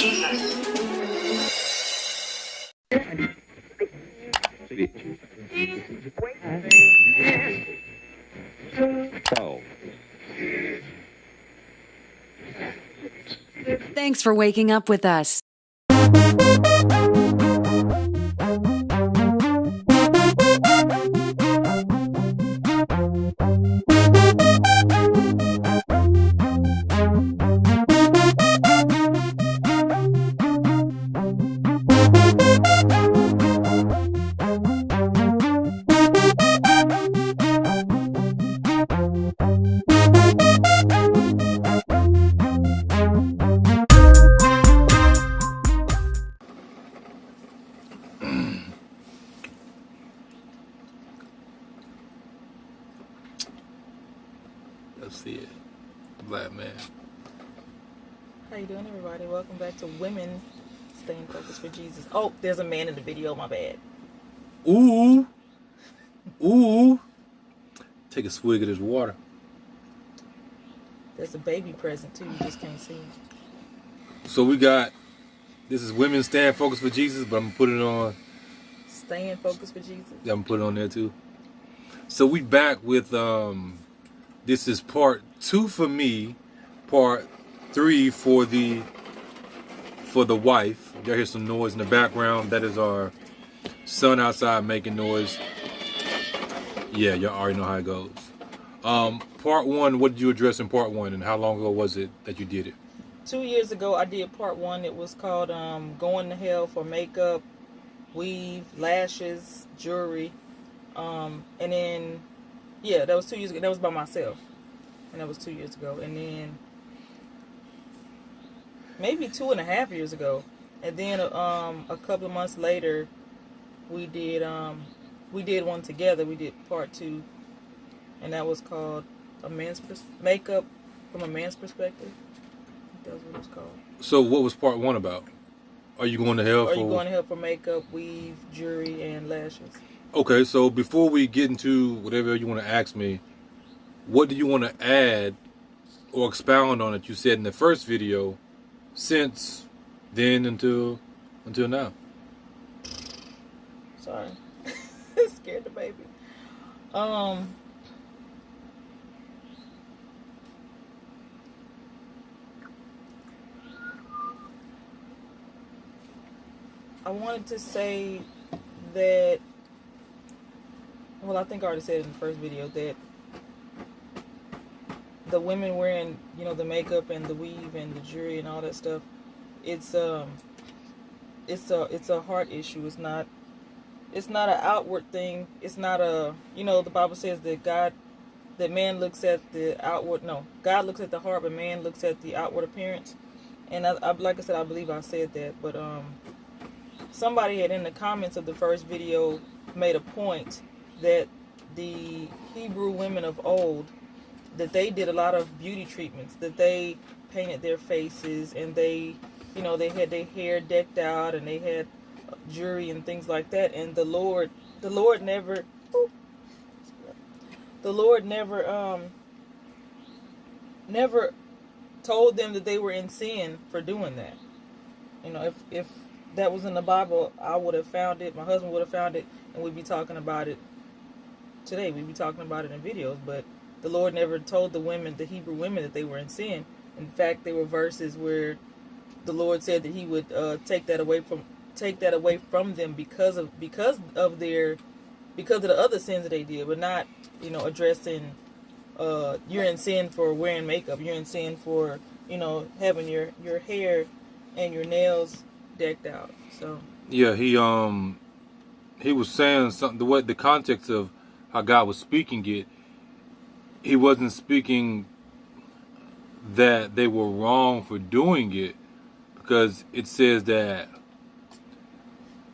Jesus. Thanks for waking up with us. Let's see it. Black man. How you doing, everybody? Welcome back to Women Staying Focused for Jesus. Oh, there's a man in the video. My bad. Ooh. Ooh. Take a swig of this water. There's a baby present too. You just can't see him. So we got, this is Women Staying Focused for Jesus, but I'm going to put it on. Staying Focused for Jesus. Yeah, I'm going to put it on there too. So we back with, this is part 2 for me, part 3 for the wife. Y'all hear some noise in the background. That is our son outside making noise. Yeah, y'all already know how it goes. Part 1, what did you address in part 1, and how long ago was it that you did it? 2 years ago, I did part 1. It was called Going to Hell for Makeup, Weave, Lashes, Jewelry. And then, yeah, that was 2 years ago. That was by myself. And that was 2 years ago. And then, maybe 2.5 years ago. And then a couple of months later, we did one together. We did part 2. And that was called Makeup from a Man's Perspective. That was what it was called. So what was part 1 about? Are you going to hell Are you going to hell for makeup, weave, jewelry, and lashes? Okay, so before we get into whatever you want to ask me, what do you want to add or expound on that you said in the first video since then until now? Sorry. Scared the baby. I wanted to say that, well, I think I already said it in the first video, that the women wearing, the makeup and the weave and the jewelry and all that stuff, it's a heart issue. It's not an outward thing. It's not the Bible says that man looks at the outward, God looks at the heart, but man looks at the outward appearance. And I like I said, I believe I said that, but somebody had in the comments of the first video made a point that the Hebrew women of old, that they did a lot of beauty treatments, that they painted their faces, and they had their hair decked out, and they had jewelry and things like that. And the Lord never told them that they were in sin for doing that. If that was in the Bible, I would have found it, my husband would have found it, and we'd be talking about it today. We'd be talking about it in videos, but the Lord never told the Hebrew women, that they were in sin. In fact, there were verses where the Lord said that He would take that away from them because of the other sins that they did, but not addressing you're in sin for wearing makeup, you're in sin for having your hair and your nails decked out. So yeah, he was saying something. The context of how God was speaking it, He wasn't speaking that they were wrong for doing it, because it says that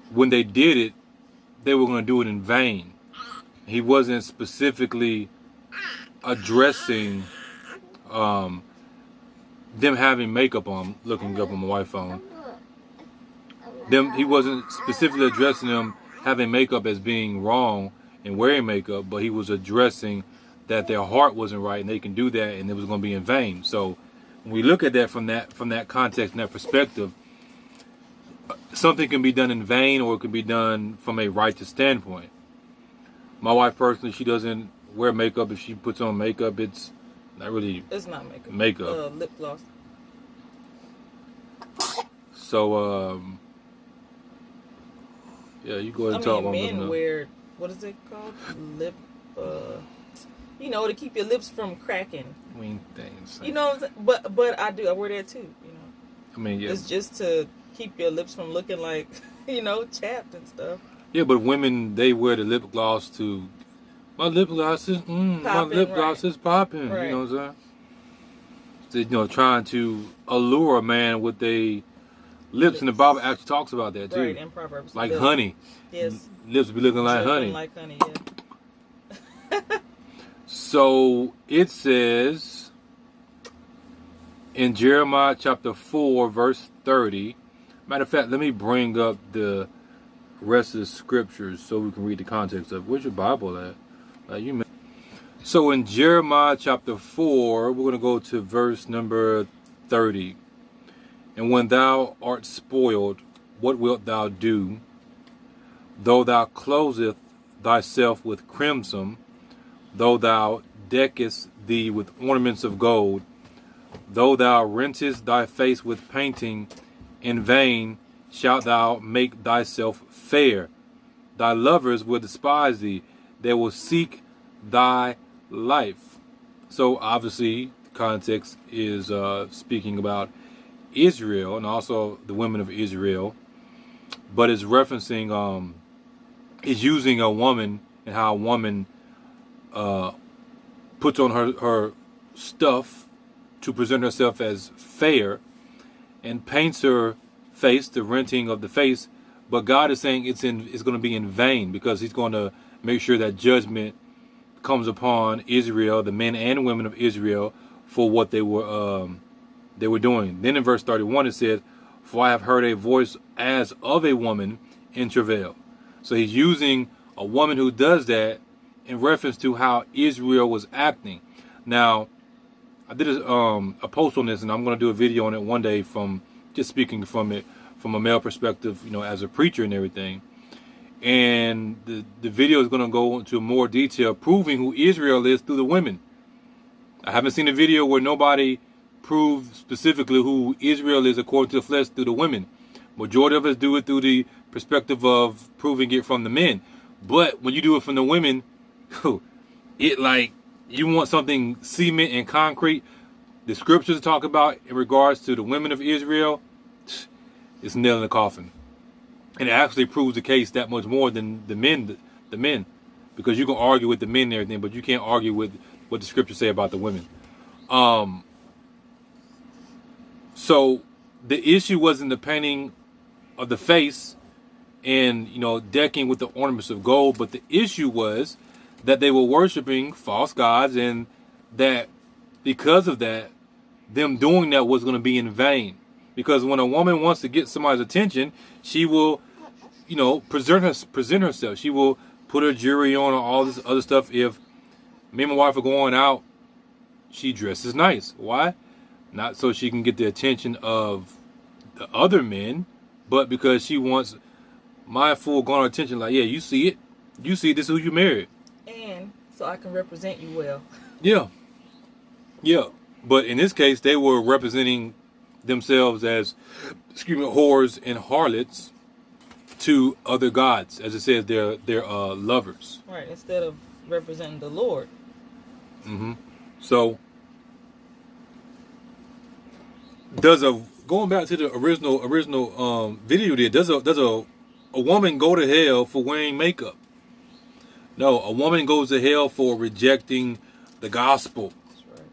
when they did it, they were going to do it in vain. He wasn't specifically addressing them having makeup on. Looking up on my wife's phone. He wasn't specifically addressing them having makeup as being wrong and wearing makeup, but he was addressing that their heart wasn't right and they can do that and it was going to be in vain. So when we look at that from that context and that perspective, something can be done in vain, or it can be done from a righteous standpoint. My wife personally, she doesn't wear makeup. If she puts on makeup, it's not really. It's not makeup. Makeup. Lip gloss. So, yeah, you go ahead and talk. Men wear, what is it called? Lip. You know, to keep your lips from cracking. I mean, things. You know, but I do. I wear that too. You know. I mean, yeah. It's just to keep your lips from looking like, you know, chapped and stuff. Yeah, but women, they wear the lip gloss to. My lip gloss is gloss is popping. Right. You know what I'm saying? So, you know, trying to allure a man with their lips, and the Bible actually talks about that too. Right, in Proverbs. Like honey. Yes. Lips be looking like honey. Like honey, yeah. So it says in Jeremiah chapter 4, verse 30. Matter of fact, let me bring up the rest of the scriptures so we can read the context of. Where's your Bible at? So in Jeremiah chapter 4, we're going to go to verse number 30. And when thou art spoiled, what wilt thou do? Though thou closest thyself with crimson, though thou deckest thee with ornaments of gold, though thou rentest thy face with painting, in vain shalt thou make thyself fair. Thy lovers will despise thee. They will seek thy life. So obviously the context is speaking about Israel and also the women of Israel, but it's referencing is using a woman and how a woman puts on her stuff to present herself as fair and paints her face, the renting of the face. But God is saying it's going to be in vain, because he's going to make sure that judgment comes upon Israel, the men and women of Israel, for what they were doing. Then in verse 31 it says, "For I have heard a voice as of a woman in travail." So he's using a woman who does that in reference to how Israel was acting. Now, I did a post on this, and I'm going to do a video on it one day, from just speaking from it from a male perspective, you know, as a preacher and everything. And the video is going to go into more detail, proving who Israel is through the women. I haven't seen a video where nobody proved specifically who Israel is according to the flesh through the women. Majority of us do it through the perspective of proving it from the men. But when you do it from the women, it like you want something cement and concrete. The scriptures talk about in regards to the women of Israel, it's nail in the coffin. And it actually proves the case that much more than the men. Because you can argue with the men and everything, but you can't argue with what the scriptures say about the women. So the issue wasn't the painting of the face and, you know, decking with the ornaments of gold, but the issue was that they were worshiping false gods, and that because of that, them doing that was going to be in vain. Because when a woman wants to get somebody's attention, she will, you know, present herself. She will put her jewelry on or all this other stuff. If me and my wife are going out, she dresses nice. Why? Not so she can get the attention of the other men, but because she wants my full garner attention. Like, yeah, you see it. You see this is who you married. And so I can represent you well. Yeah. Yeah. But in this case, they were representing themselves as, whores and harlots to other gods. As it says, they're lovers. Right. Instead of representing the Lord. Mm-hmm. So, going back to the original video there, does a woman go to hell for wearing makeup? No, a woman goes to hell for rejecting the gospel. That's right.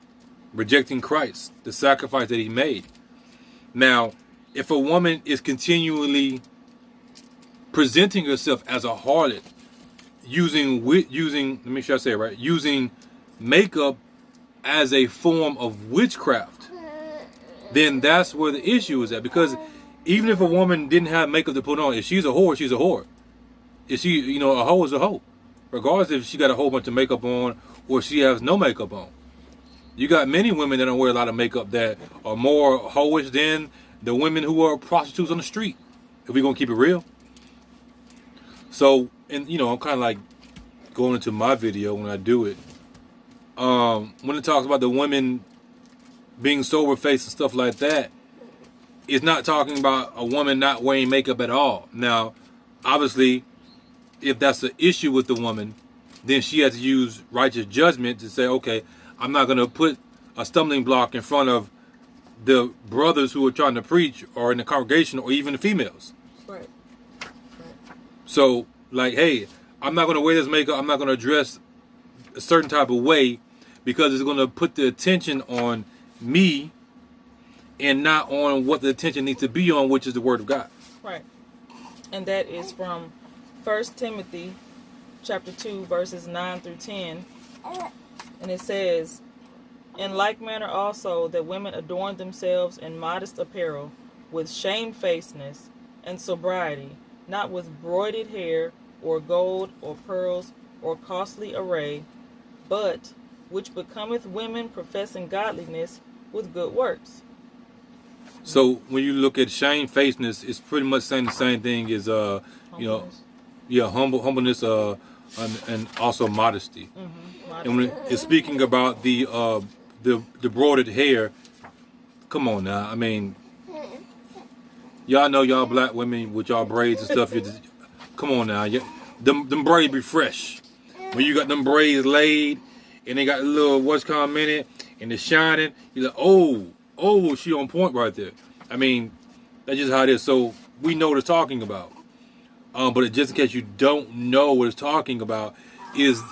Rejecting Christ, the sacrifice that he made. Now, if a woman is continually presenting herself as a harlot, using let me make sure I say it right, using makeup as a form of witchcraft, then that's where the issue is at. Because even if a woman didn't have makeup to put on, if she's a whore, she's a whore. If she, you know, a hoe is a hoe. Regardless if she got a whole bunch of makeup on or she has no makeup on. You got many women that don't wear a lot of makeup that are more hoish than the women who are prostitutes on the street. If we're gonna keep it real. So, and you know, I'm kind of like going into my video when I do it. When it talks about the women being sober faced and stuff like that, it's not talking about a woman not wearing makeup at all. Now, obviously, if that's an issue with the woman, then she has to use righteous judgment to say, okay, I'm not going to put a stumbling block in front of the brothers who are trying to preach, or in the congregation, or even the females. Right. So, like, hey, I'm not going to wear this makeup. I'm not going to dress a certain type of way because it's going to put the attention on me and not on what the attention needs to be on, which is the Word of God. Right. And that is from 1 Timothy chapter 2, verses 9 through 10. And it says, in like manner also that women adorn themselves in modest apparel, with shamefacedness and sobriety, not with broided hair, or gold, or pearls, or costly array, but which becometh women professing godliness with good works. So when you look at shamefacedness, it's pretty much saying the same thing as humbleness, and also modesty. Mm-hmm. And when it's speaking about the broided hair, come on now. I mean, y'all know y'all black women with y'all braids and stuff. Come on now, them braids be fresh. When you got them braids laid and they got a little what's called in it and it's shining, you're like, oh, she on point right there. I mean, that's just how it is. So we know what it's talking about. But just in case you don't know what it's talking about, is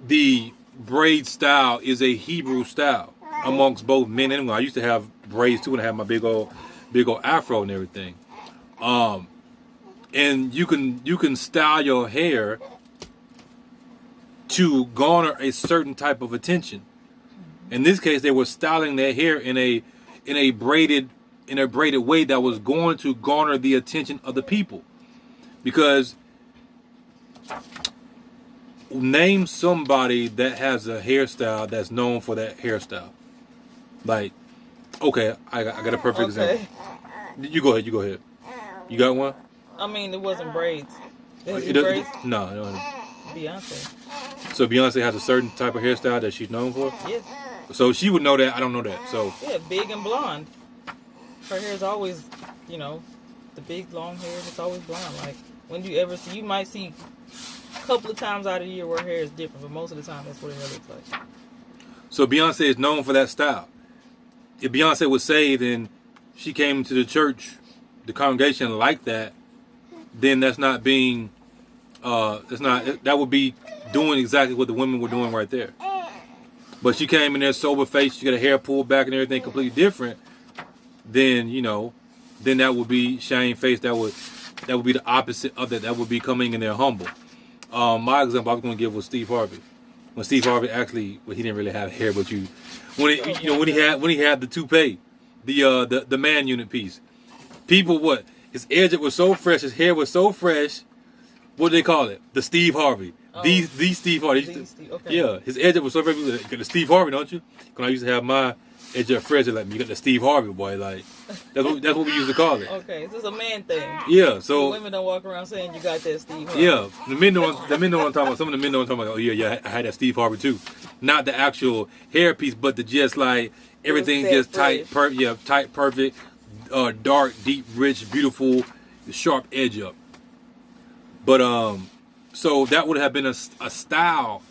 the braid style is a Hebrew style amongst both men and women. I used to have braids too, and I had my big old afro and everything. And you can style your hair to garner a certain type of attention. In this case, they were styling their hair in a braided way that was going to garner the attention of the people. Because name somebody that has a hairstyle that's known for that hairstyle. Like, okay, I got a perfect example. You go ahead. You got one? I mean, it wasn't braids. Braids? No, it wasn't. Beyonce. So Beyonce has a certain type of hairstyle that she's known for? Yes. So she would know that. I don't know that. So yeah, big and blonde. Her hair is always, the big long hair. It's always blonde. Like, when do you ever see? You might see a couple of times out of the year where her hair is different, but most of the time that's what her hair looks like. So Beyonce is known for that style. If Beyonce was saved and she came to the church, the congregation like that, then that's not being, that would be doing exactly what the women were doing right there. But she came in there sober faced, she got her hair pulled back and everything completely different, then that would be shamefaced. That would be the opposite of that. That would be coming in there humble. My example I was going to give was Steve Harvey. When Steve Harvey actually, he didn't really have hair, but when he had the toupee, the man unit piece, people his edge was so fresh, his hair was so fresh. What do they call it? The Steve Harvey. The Steve Harvey. Okay. Yeah, his edge was so fresh. You got the Steve Harvey, don't you? Because I used to have my edge up fresh, like, you got the Steve Harvey boy. Like, that's what we used to call it. Okay, this is a man thing. Yeah, so women don't walk around saying you got that Steve Harvey. Yeah, the men know what I'm talking about. Some of the men know what I'm talking about. Oh yeah, I had that Steve Harvey too. Not the actual hair piece, but the just like everything just tight, tight, perfect, dark, deep, rich, beautiful, sharp edge up. But so that would have been a style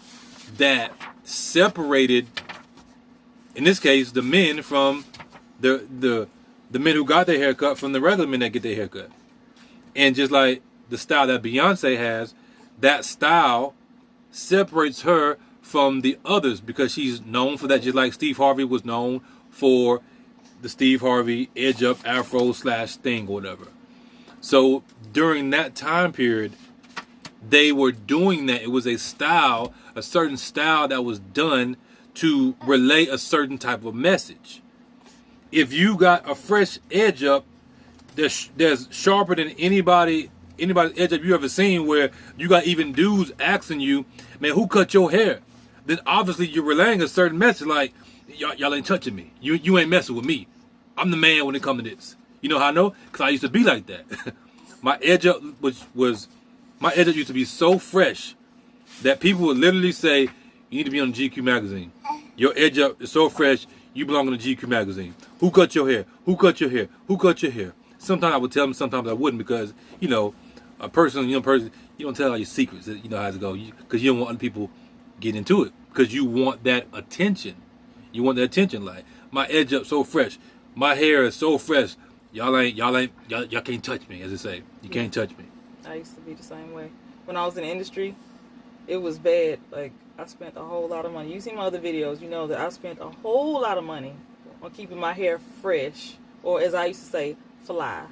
that separated, in this case, the men from the men who got their haircut from the regular men that get their haircut. And just like the style that Beyonce has, that style separates her from the others because she's known for that, just like Steve Harvey was known for the Steve Harvey edge up afro / thing or whatever. So during that time period, they were doing that. It was a style, a certain style that was done to relay a certain type of message. If you got a fresh edge up there's sharper than anybody's edge up you ever seen, where you got even dudes asking you, man, who cut your hair? Then obviously you're relaying a certain message, like, y'all ain't touching me. You ain't messing with me. I'm the man when it comes to this. You know how I know? Because I used to be like that. My edge up, my edge up used to be so fresh that people would literally say, you need to be on the GQ magazine. Your edge up is so fresh, you belong on the GQ magazine. Who cut your hair? Who cut your hair? Who cut your hair? Sometimes I would tell them, sometimes I wouldn't, because, you know, a person, you don't tell all your secrets, you know how it goes, because you don't want other people get into it, because you want that attention. You want that attention. Like, my edge up so fresh, my hair is so fresh, y'all can't touch me, as they say. You can't touch me. I used to be the same way. When I was in the industry, it was bad. Like, I spent a whole lot of money. You see my other videos, you know that I spent a whole lot of money on keeping my hair fresh, or as I used to say, fly.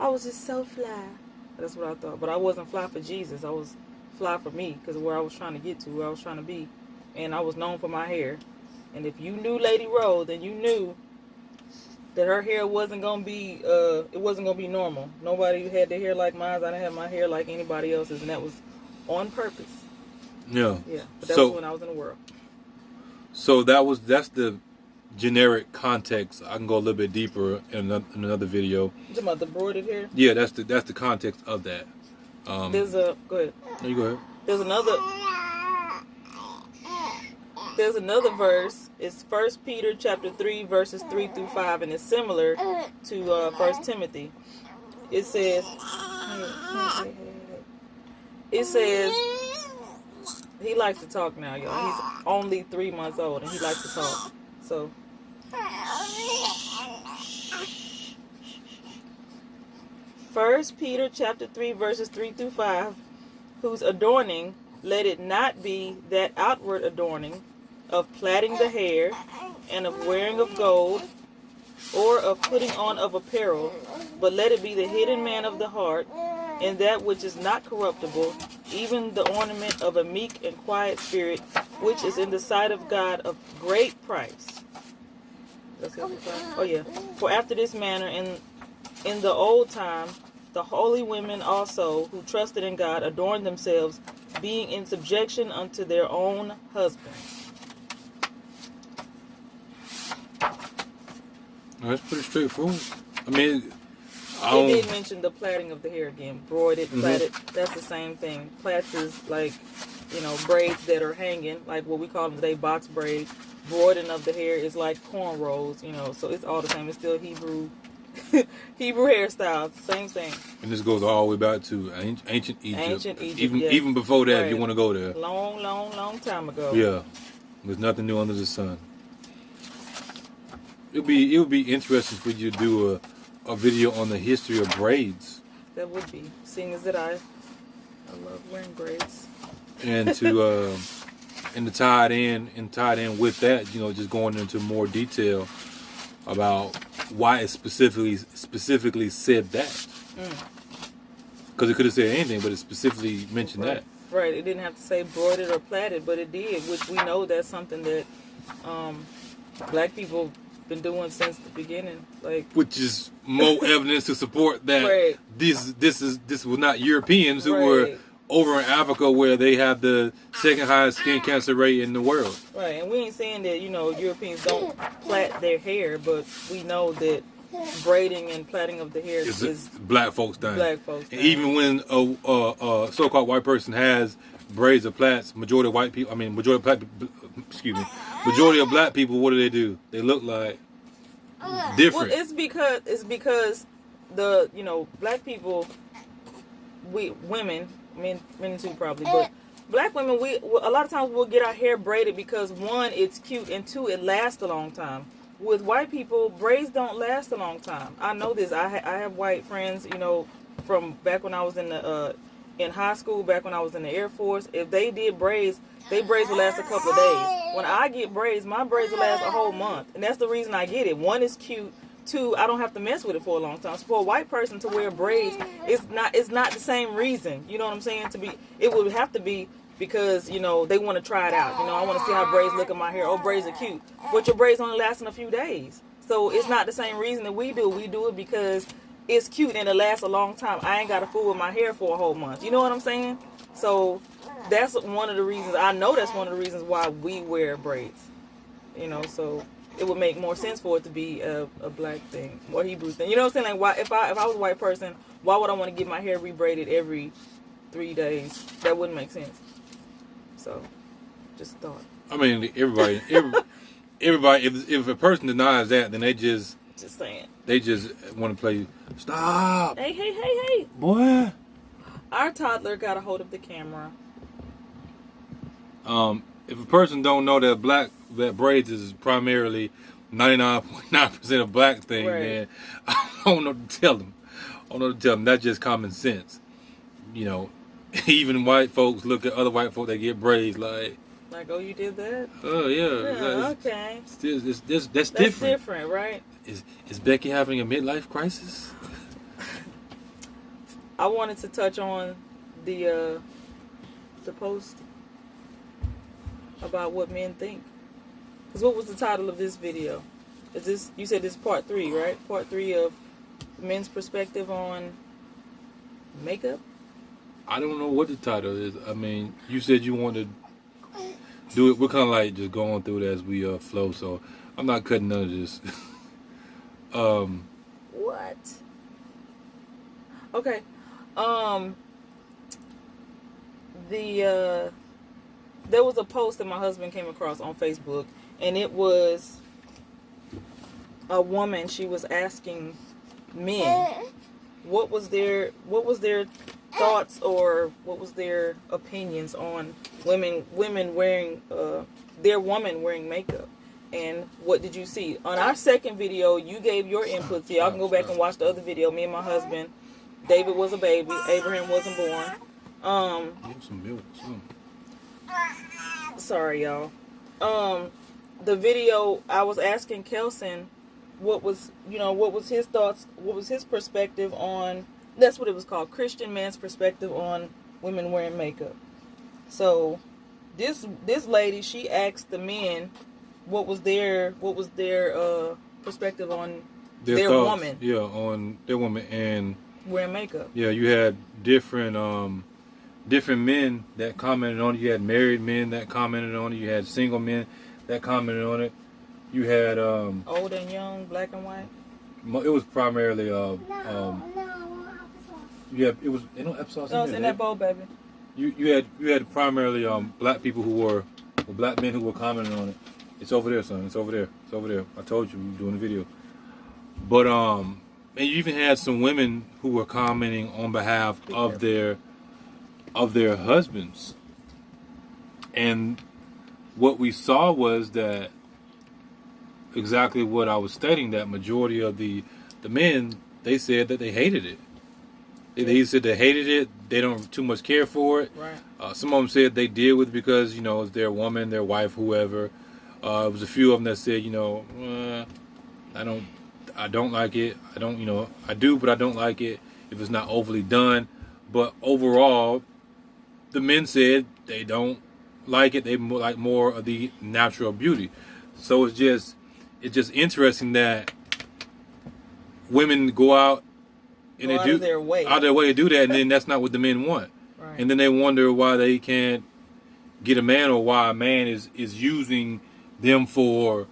I was just so fly. That's what I thought. But I wasn't fly for Jesus. I was fly for me, because of where I was trying to get to, where I was trying to be. And I was known for my hair. And if you knew Lady Rose, then you knew that her hair wasn't gonna be it wasn't gonna be normal. Nobody had their hair like mine. I didn't have my hair like anybody else's, and that was on purpose. Yeah. Yeah. But that was when I was in the world. So that's the generic context. I can go a little bit deeper in another video. You talking about the broidered hair? Yeah, that's the context of that. Go ahead. No, you go ahead. There's another verse. It's 1 Peter chapter 3 verses 3 through 5, and it's similar to 1 Timothy. It says he likes to talk now, y'all. He's only 3 months old and he likes to talk. So 1 Peter chapter 3 verses 3 through 5, whose adorning, let it not be that outward adorning of plaiting the hair and of wearing of gold or of putting on of apparel, but let it be the hidden man of the heart, and that which is not corruptible, even the ornament of a meek and quiet spirit, which is in the sight of God of great price. Oh yeah. For after this manner in the old time, the holy women also who trusted in God adorned themselves, being in subjection unto their own husbands. That's pretty straightforward. I mean, They did mention the plaiting of the hair again. Broided, plaited, that's the same thing. Plaits is like, braids that are hanging, like what we call them today, box braids. Broiding of the hair is like cornrows, so it's all the same. It's still Hebrew hairstyles, same thing. And this goes all the way back to ancient Egypt. Ancient Egypt, even before that, right. If you want to go there. Long time ago. Yeah, there's nothing new under the sun. It would be interesting for you to do a video on the history of braids. That would be, seeing as that I love wearing braids. And to tie it in with that, just going into more detail about why it specifically said that. Because it could have said anything, but it specifically mentioned that. Right. It didn't have to say broidered or plaited, but it did, which we know that's something that black people been doing since the beginning, which is more evidence to support that right. this was not Europeans who were over in Africa, where they have the second highest skin cancer rate in the world. Right, and we ain't saying that Europeans don't plait their hair, but we know that braiding and plaiting of the hair is black folks thing. And even when a so-called white person has braids or plaits, majority of black people, what do? They look like different. Well, it's because the black people, women, men too probably, but black women, a lot of times we'll get our hair braided because one, it's cute, and two, it lasts a long time. With white people, braids don't last a long time. I know this. I have white friends, from back when I was in high school, back when I was in the Air Force. If they did braids, braids will last a couple of days. When I get braids, my braids will last a whole month, and that's the reason I get it. One, is cute. Two, I don't have to mess with it for a long time. So for a white person to wear braids, it's not the same reason. You know what I'm saying? It would have to be because they want to try it out. I want to see how braids look in my hair. Oh, braids are cute, but your braids only last in a few days. So it's not the same reason that we do. We do it because it's cute and it lasts a long time. I ain't got to fool with my hair for a whole month. You know what I'm saying? So that's one of the reasons. I know that's one of the reasons why we wear braids. So it would make more sense for it to be a black thing, more Hebrew thing. You know what I'm saying? Like, why if I was a white person, why would I want to get my hair rebraided every 3 days? That wouldn't make sense. So, just thought. I mean, everybody, if a person denies that, then they just Saying. They just want to play. Stop. Hey. Boy. Our toddler got a hold of the camera. If a person don't know that braids is primarily 99.9% a black thing, Right. then I don't know what to tell them. That's just common sense. You know, even white folks look at other white folks that get braids like, oh, you did that? oh yeah. Yeah, okay. That's That's different, right? Is Becky having a midlife crisis? I wanted to touch on the post about what men think. Because what was the title of this video? Is this, you said this is part 3, right? Part 3 of men's perspective on makeup? I don't know what the title is. I mean, you said you wanted to do it. We're kind of like just going through it as we flow, so I'm not cutting none of this. What? Okay. There was a post that my husband came across on Facebook, and it was a woman. She was asking men what was their thoughts or what was their opinions on women wearing their woman wearing makeup. And what did you see? On our second video, you gave your input. So y'all can go back and watch the other video. Me and my husband. David was a baby. Abraham wasn't born. Give some milk, some. Sorry, y'all. The video, I was asking Kelson what was his thoughts, what was his perspective on, that's what it was called, Christian man's perspective on women wearing makeup. So this lady, she asked the men what was their perspective on their thoughts, woman. Yeah, on their woman and wearing makeup. Yeah, you had different men that commented on it. You had married men that commented on it. You had single men that commented on it. You had old and young, black and white. It was primarily yeah, it was applesauce. No, it's in that bowl, baby. You had primarily black people who were black men who were commenting on it. It's over there, son. It's over there. I told you we were doing the video. But and you even had some women who were commenting on behalf of their husbands. And what we saw was that exactly what I was stating, that majority of the men, they said that they hated it. They said they hated it. They don't too much care for it. Right. Some of them said they deal with it because, it's their woman, their wife, whoever. It was a few of them that said, I don't like it. I do, but I don't like it if it's not overly done. But overall, the men said they don't like it. They like more of the natural beauty. So it's just interesting that women go out and out of their way to do that, and then that's not what the men want. Right. And then they wonder why they can't get a man, or why a man is using them for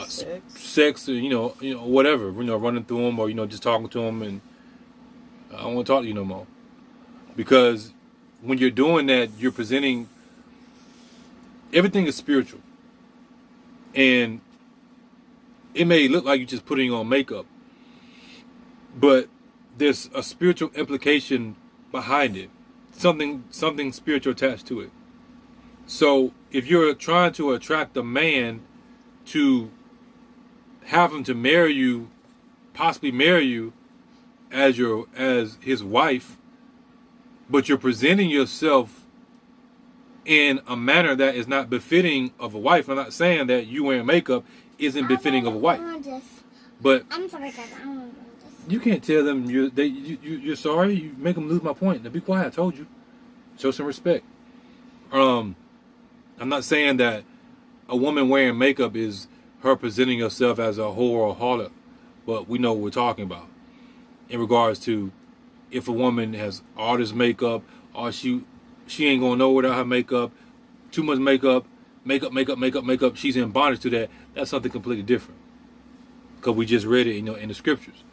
sex, or whatever, running through them, or just talking to them, and I don't want to talk to you no more. Because when you're doing that, you're presenting, everything is spiritual, and it may look like you're just putting on makeup, but there's a spiritual implication behind it, something spiritual attached to it. So if you're trying to attract a man to have him to marry you, possibly marry you as his wife, but you're presenting yourself in a manner that is not befitting of a wife. I'm not saying that you wearing makeup isn't befitting of a wife, but I'm sorry, guys. I want this. You can't tell them you're sorry. You make them lose my point. Now be quiet. I told you. Show some respect. I'm not saying that a woman wearing makeup is her presenting herself as a whore or a harlot, but we know what we're talking about in regards to if a woman has all this makeup, or she ain't gonna know without her makeup, too much makeup, makeup. She's in bondage to that. That's something completely different. Because we just read it, in the scriptures.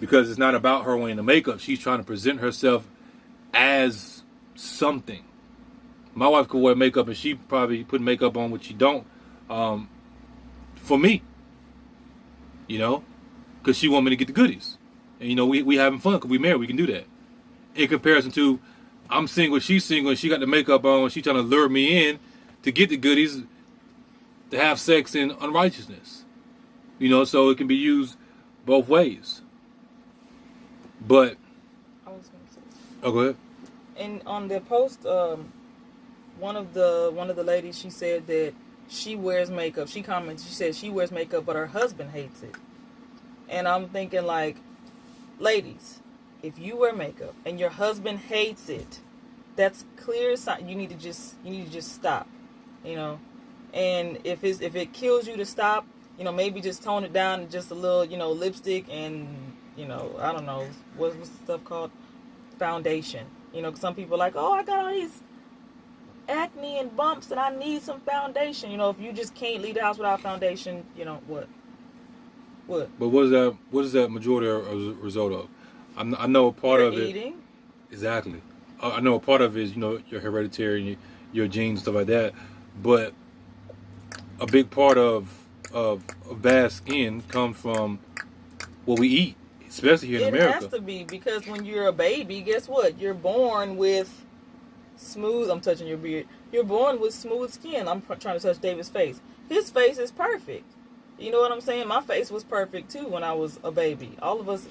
Because it's not about her wearing the makeup. She's trying to present herself as something. My wife could wear makeup and she probably put makeup on what she don't. For me, because she want me to get the goodies. And we having fun because we married. We can do that. In comparison to, I'm single, she's single, and she got the makeup on. She's trying to lure me in to get the goodies, to have sex in unrighteousness. So it can be used both ways. But I was going to say something. Oh, go ahead. And on the post, one of the ladies, she said that she wears makeup. She commented, she said she wears makeup, but her husband hates it. And I'm thinking, like, ladies, if you wear makeup and your husband hates it, that's clear sign you need to just stop. And if it kills you to stop, maybe just tone it down to just a little, lipstick and I don't know what's the stuff called, foundation. Some people are like, oh, I got all these acne and bumps and I need some foundation. If you just can't leave the house without foundation, what? But what is that majority a result of? I know a part of it. Eating. Exactly. I know a part of it is your hereditary, your genes, stuff like that. But a big part of bad skin comes from what we eat, especially here in America. It has to be, because when you're a baby, guess what? You're born with smooth. I'm touching your beard. You're born with smooth skin. I'm trying to touch David's face. His face is perfect. You know what I'm saying? My face was perfect too when I was a baby. All of us,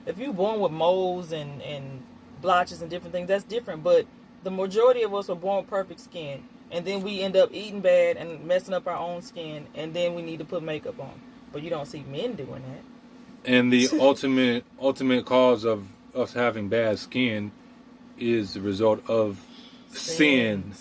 if you're born with moles and blotches and different things, that's different. But the majority of us are born with perfect skin. And then we end up eating bad and messing up our own skin. And then we need to put makeup on. But you don't see men doing that. And the ultimate cause of us having bad skin is the result of sin.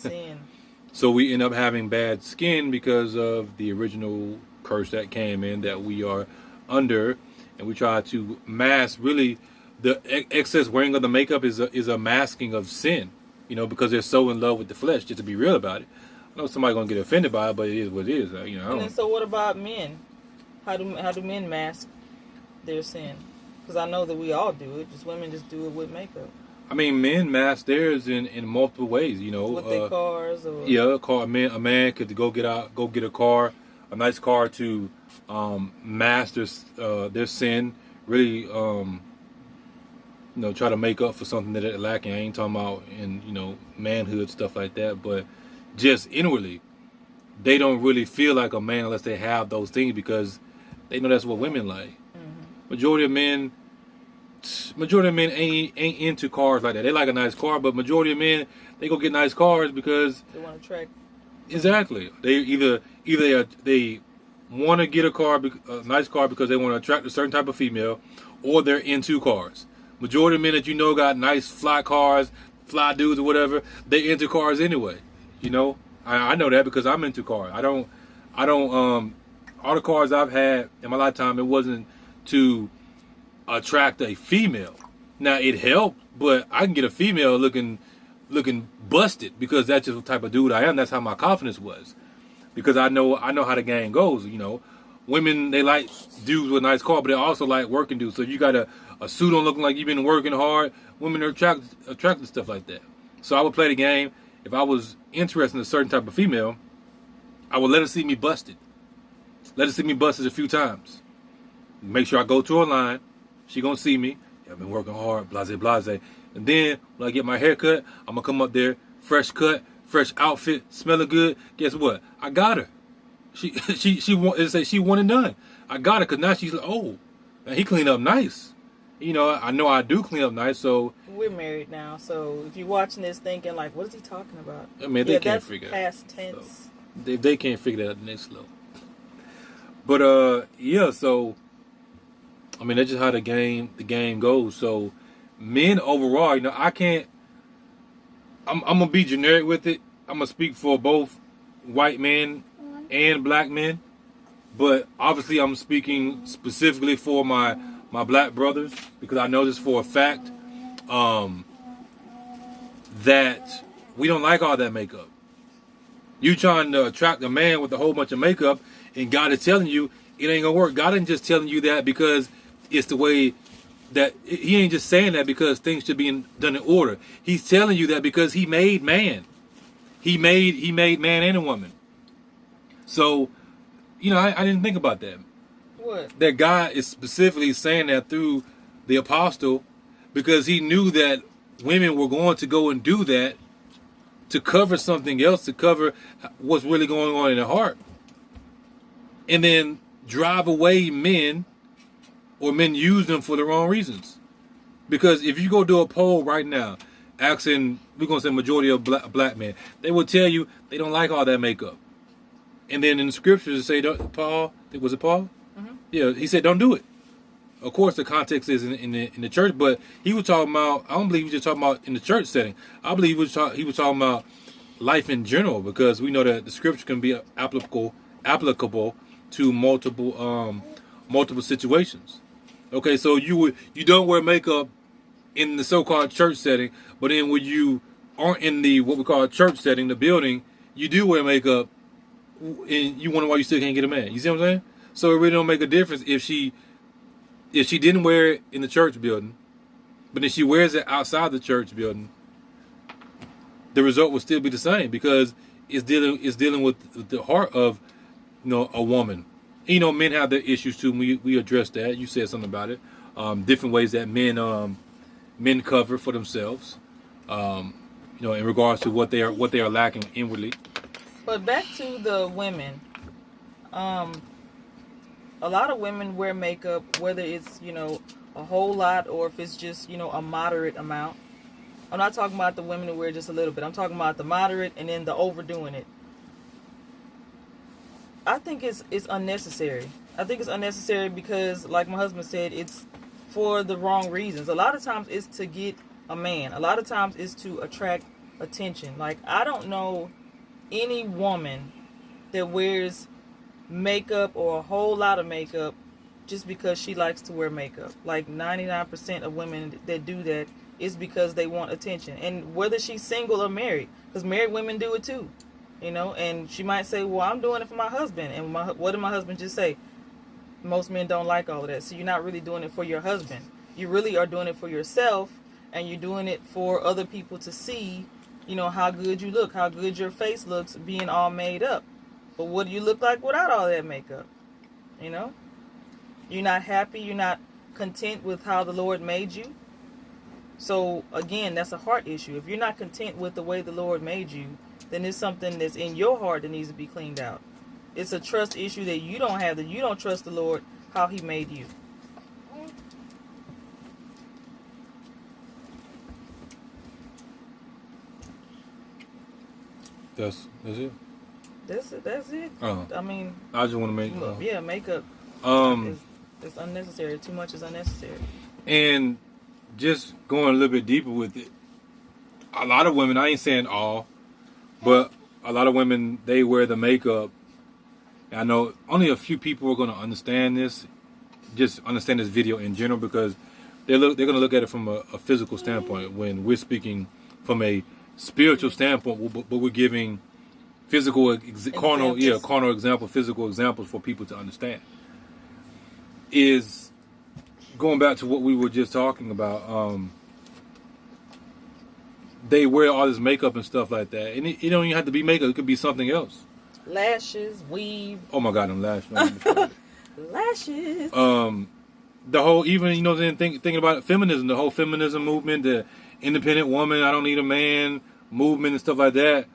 So we end up having bad skin because of the original curse that came in that we are under, and we try to mask. Really, the excess wearing of the makeup is a masking of sin, because they're so in love with the flesh. Just to be real about it, I know somebody's gonna get offended by it, but it is what it is. And then, so what about men? How do men mask their sin? Because I know that we all do it. Just women just do it with makeup. I mean, men mask theirs in multiple ways. With their cars, or a car. A man could go get a car. A nice car to mask their sin, really, try to make up for something that they're lacking. I ain't talking about in, manhood, stuff like that, but just inwardly, they don't really feel like a man unless they have those things, because they know that's what women like. Mm-hmm. Majority of men ain't into cars like that. They like a nice car, but majority of men, they go get nice cars because they want to attract. Exactly. They either they want to get a nice car because they want to attract a certain type of female, or they're into cars. Majority of men that got nice fly cars, fly dudes or whatever, they into cars anyway. I know that because I'm into cars. I don't all the cars I've had in my lifetime, it wasn't to attract a female. Now it helped, but I can get a female looking busted because that's just the type of dude I am. That's how my confidence was, because I know how the game goes. Women, they like dudes with a nice car, but they also like working dudes. So if you got a suit on looking like you've been working hard, women are attracted to stuff like that. So I would play the game. If I was interested in a certain type of female, I would let her see me busted. Let her see me busted a few times. Make sure I go to her line. She gonna see me. I've been working hard, blase, blase. And then when I get my hair cut, I'm gonna come up there, fresh cut, fresh outfit, smelling good. Guess what? I got her. She one and done. I got her because now she's like, oh, man, he cleaned up nice. I know I do clean up nice. So we're married now. So if you're watching this thinking like, what is he talking about? I mean, they can't figure it out. Past tense. So they can't figure that out, then they slow. But so I mean, that's just how the game goes. So men overall, I can't. I'm gonna be generic with it. I'm gonna speak for both white men and black men, but obviously I'm speaking specifically for my black brothers, because I know this for a fact that we don't like all that makeup. You trying to attract a man with a whole bunch of makeup, and God is telling you it ain't gonna work. God ain't just telling you that because it's the way that He ain't just saying that because things should be done in order. He's telling you that because He made man. He made man and a woman. So, I didn't think about that. What? That God is specifically saying that through the apostle because He knew that women were going to go and do that to cover something else, to cover what's really going on in their heart. And then drive away men, or men use them for the wrong reasons. Because if you go do a poll right now, asking, we're going to say majority of black men, they will tell you they don't like all that makeup. And then in the scriptures it say, Paul, was it Paul? Mm-hmm. Yeah, he said don't do it. Of course the context is in the church, but he was talking about, I don't believe he was just talking about in the church setting. I believe he was talking about life in general, because we know that the scripture can be applicable to multiple situations. Okay, so you don't wear makeup in the so-called church setting, but then when you aren't in the what we call a church setting, the building, you do wear makeup, and you wonder why you still can't get a man. You see what I'm saying? So it really don't make a difference if she didn't wear it in the church building, but then she wears it outside the church building. The result will still be the same, because it's dealing with the heart of a woman. Men have their issues too. We addressed that. You said something about it. Different ways that men cover for themselves. In regards to what they are lacking inwardly. But back to the women. A lot of women wear makeup, whether it's a whole lot or if it's just a moderate amount. I'm not talking about the women who wear just a little bit. I'm talking about the moderate and then the overdoing it. I think it's unnecessary. I think it's unnecessary because, like my husband said, it's for the wrong reasons. A lot of times it's to get a man. A lot of times it's to attract attention. Like, I don't know any woman that wears makeup or a whole lot of makeup just because she likes to wear makeup. Like 99% of women that do that is because they want attention. And whether she's single or married, because married women do it too. And she might say, well, I'm doing it for my husband. And what did my husband just say? Most men don't like all of that. So you're not really doing it for your husband. You really are doing it for yourself, and you're doing it for other people to see, how good you look, how good your face looks being all made up. But what do you look like without all that makeup? You're not happy. You're not content with how the Lord made you. So again, that's a heart issue. If you're not content with the way the Lord made you, then it's something that's in your heart that needs to be cleaned out. It's a trust issue that you don't have, that you don't trust the Lord how He made you. That's it. That's it. I mean, I just want to make makeup. It's unnecessary. Too much is unnecessary. And just going a little bit deeper with it, a lot of women, I ain't saying all, but a lot of women, they wear the makeup. I know only a few people are going to understand this, just understand this video in general, because they're going to look at it from a physical standpoint when we're speaking from a spiritual standpoint, but we're giving physical, carnal example, physical examples for people to understand. Is going back to what we were just talking about. They wear all this makeup and stuff like that, and it don't even have to be makeup. It could be something else. Lashes, weave. Oh my God, them lashes. Lashes. The whole, even thinking about it, feminism, the whole feminism movement, the independent woman, I don't need a man movement and stuff like that,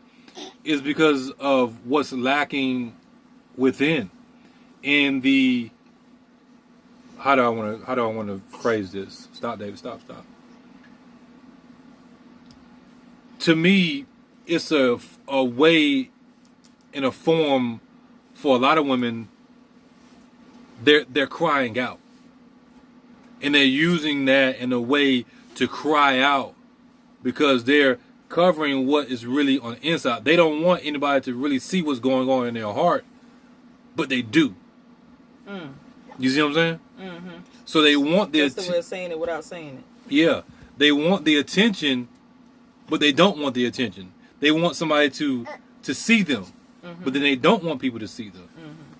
is because of what's lacking within. And the how do I want to phrase this? Stop, David. Stop. To me, it's a way in a form for a lot of women. They're crying out, and they're using that in a way to cry out because they're covering what is really on the inside. They don't want anybody to really see what's going on in their heart, but they do. You see what I'm saying? Mm-hmm. So they want That's the way of saying it without saying it. Yeah, they want the attention, but they don't want the attention. They want somebody to see them. but then they don't want people to see them.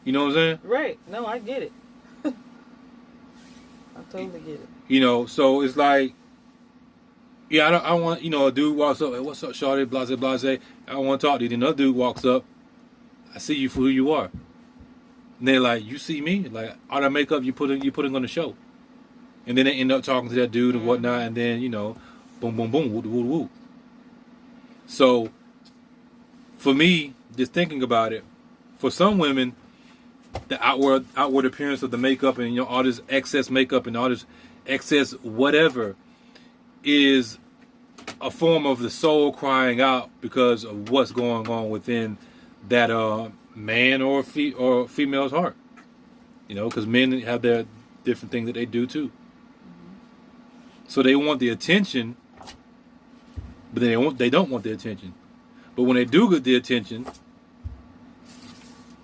You know what I'm saying? Right. No, I get it. I totally get it. You know, so it's like, yeah, I want, you know, a dude walks up, hey, what's up, shawty, blase, blase. I don't want to talk to you. Then another dude walks up, I see you for who you are. And they're like, you see me? Like, all that makeup you putting on the show. And then they end up talking to that dude and whatnot, and then, you know, boom, boom, boom, woo, woo, woo. So, for me, just thinking about it, for some women, the outward appearance of the makeup and, you know, all this excess makeup and all this excess whatever is a form of the soul crying out because of what's going on within that man or female's heart. You know, because men have their different things that they do too. So they want the attention, but they don't want the attention. But when they do get the attention,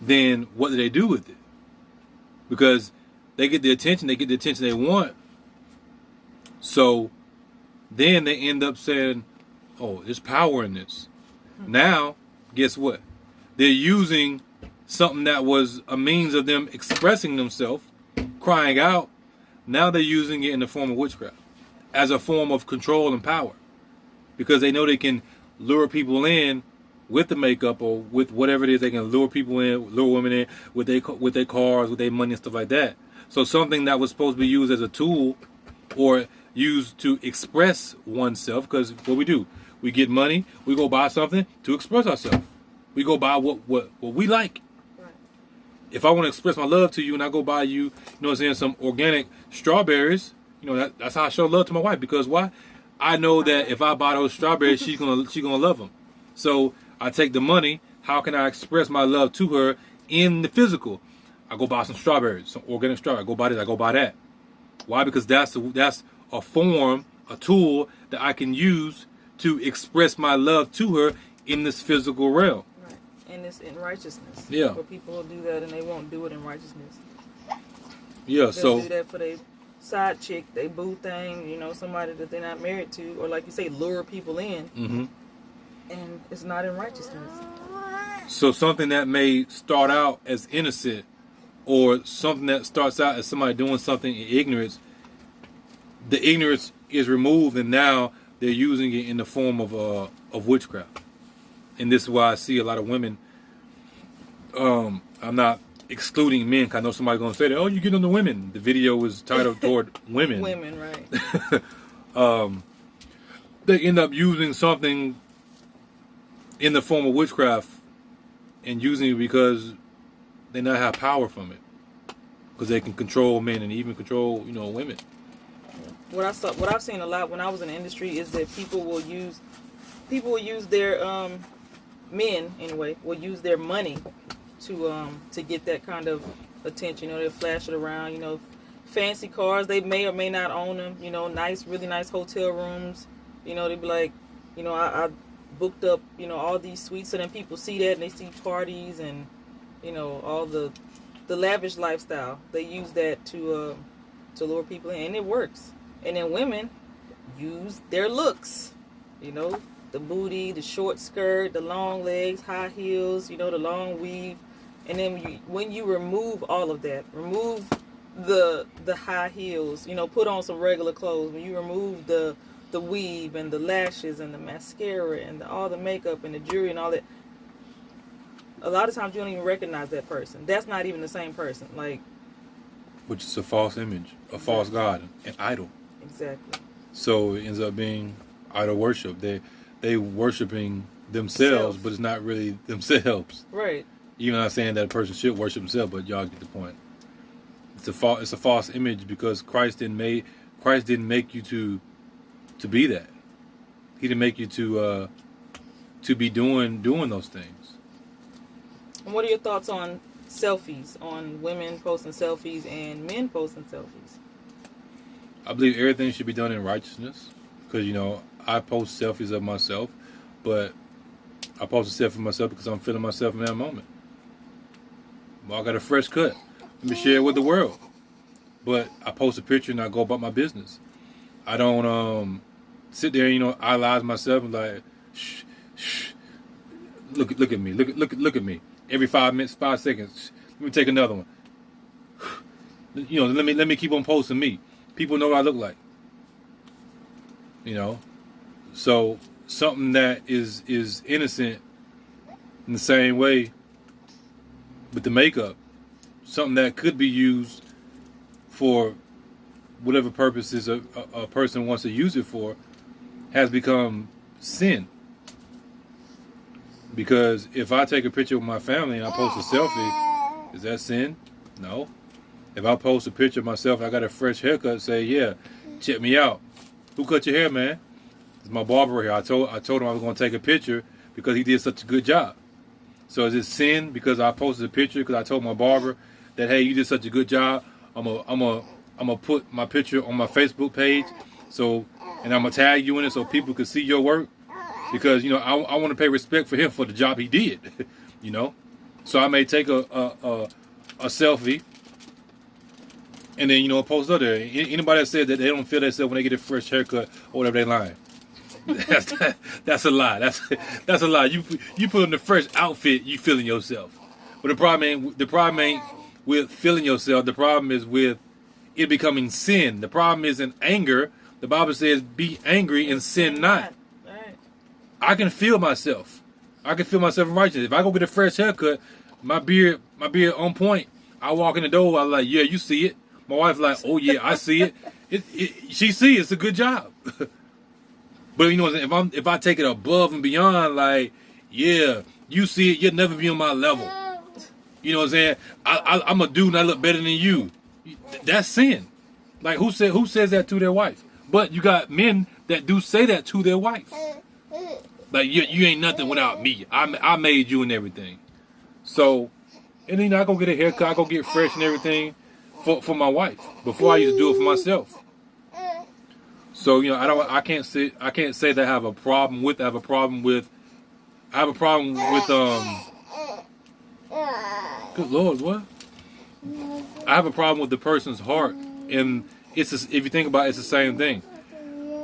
then what do they do with it? Because they get the attention they want. So then they end up saying, oh, there's power in this. Now, guess what? They're using something that was a means of them expressing themselves, crying out. Now they're using it in the form of witchcraft, as a form of control and power. Because they know they can lure people in with the makeup or with whatever it is. They can lure people in, lure women in with their cars, with their money and stuff like that. So something that was supposed to be used as a tool or used to express oneself, because what we do, we get money, we go buy something to express ourselves. We go buy what we like. Right. If I want to express my love to you and I go buy you, you know what I'm saying, some organic strawberries, you know, that's how I show love to my wife. Because why? I know that if I buy those strawberries, she's gonna love them. So I take the money. How can I express my love to her in the physical? I go buy some strawberries, some organic strawberries. I go buy this. I go buy that. Why? Because that's a form, a tool that I can use to express my love to her in this physical realm. Right. And it's in righteousness. Yeah. But people will do that and they won't do it in righteousness. Yeah. They'll do that for their side chick, they boo thing, you know, somebody that they're not married to, or like you say, lure people in. Mm-hmm. And it's not in righteousness. So something that may start out as innocent, or something that starts out as somebody doing something in ignorance, the ignorance is removed, and now they're using it in the form of witchcraft. And this is why I see a lot of women. I'm not excluding men, 'cause I know somebody's gonna say that, oh, you get on the women. The video was titled toward women. Women, right? They end up using something in the form of witchcraft, and using it because they not have power from it, because they can control men and even control, you know, women. What I've seen a lot when I was in the industry is that people will use their men anyway will use their money to get that kind of attention. You know, they'll flash it around. You know, fancy cars, they may or may not own them. You know, really nice hotel rooms. You know, they'd be like, you know, I booked up, you know, all these suites, so then people see that and they see parties and, you know, all the lavish lifestyle. They use that to lure people in, and it works. And then women use their looks, you know, the booty, the short skirt, the long legs, high heels, you know, the long weave. And then when you remove all of that, remove the high heels, you know, put on some regular clothes. When you remove the weave and the lashes and the mascara and all the makeup and the jewelry and all that, a lot of times you don't even recognize that person. That's not even the same person. Like, Which is a false image, a false god, an idol. Exactly. So it ends up being idol worship. They worshiping themselves, but it's not really themselves. Right. Even not saying that a person should worship himself, but y'all get the point. It's a false image, because Christ didn't make you to be that. He didn't make you to be doing those things. And what are your thoughts on selfies, on women posting selfies and men posting selfies? I believe everything should be done in righteousness, because, you know, I post selfies of myself, but I post a selfie of myself because I'm feeling myself in that moment. Well, I got a fresh cut. Let me share it with the world. But I post a picture and I go about my business. I don't sit there, you know, idolize myself and like, Look at me. Look at me. Every 5 minutes, 5 seconds. Let me take another one. You know, let me keep on posting me. People know what I look like. You know, so something that is innocent in the same way with the makeup, something that could be used for whatever purposes a person wants to use it for, has become sin. Because if I take a picture of my family and I post a selfie, is that sin? No. If I post a picture of myself, I got a fresh haircut, say, yeah, check me out. Who cut your hair, man? It's my barber here. I told him I was going to take a picture because he did such a good job. So is it sin because I posted a picture because I told my barber that, hey, you did such a good job? I'm gonna put my picture on my Facebook page, and I'm gonna tag you in it so people can see your work, because, you know, I want to pay respect for him for the job he did. You know, so I may take a selfie and then, you know, post up there. Anybody that said that they don't feel themselves when they get a fresh haircut or whatever, they lying. That's a lie. That's a lie. You put on the fresh outfit, you feeling yourself. But the problem ain't with feeling yourself. The problem is with it becoming sin. The problem is in anger. The Bible says, "Be angry and sin not." Right. I can feel myself. I can feel myself in righteousness. If I go get a fresh haircut, my beard on point, I walk in the door, I'm like, yeah, you see it. My wife like, oh yeah, I see it. She see it's a good job. But you know what I'm saying? If I take it above and beyond, like, yeah, you see it, you'll never be on my level. You know what I'm saying? I'm a dude and I look better than you. That's sin. Like, who says that to their wife? But you got men that do say that to their wife. Like, you ain't nothing without me. I made you and everything. So, and then I go get a haircut, I go get fresh and everything for my wife. Before I used to do it for myself. So, you know, I can't say that I have a problem with good Lord, what? I have a problem with the person's heart, and if you think about it, it's the same thing.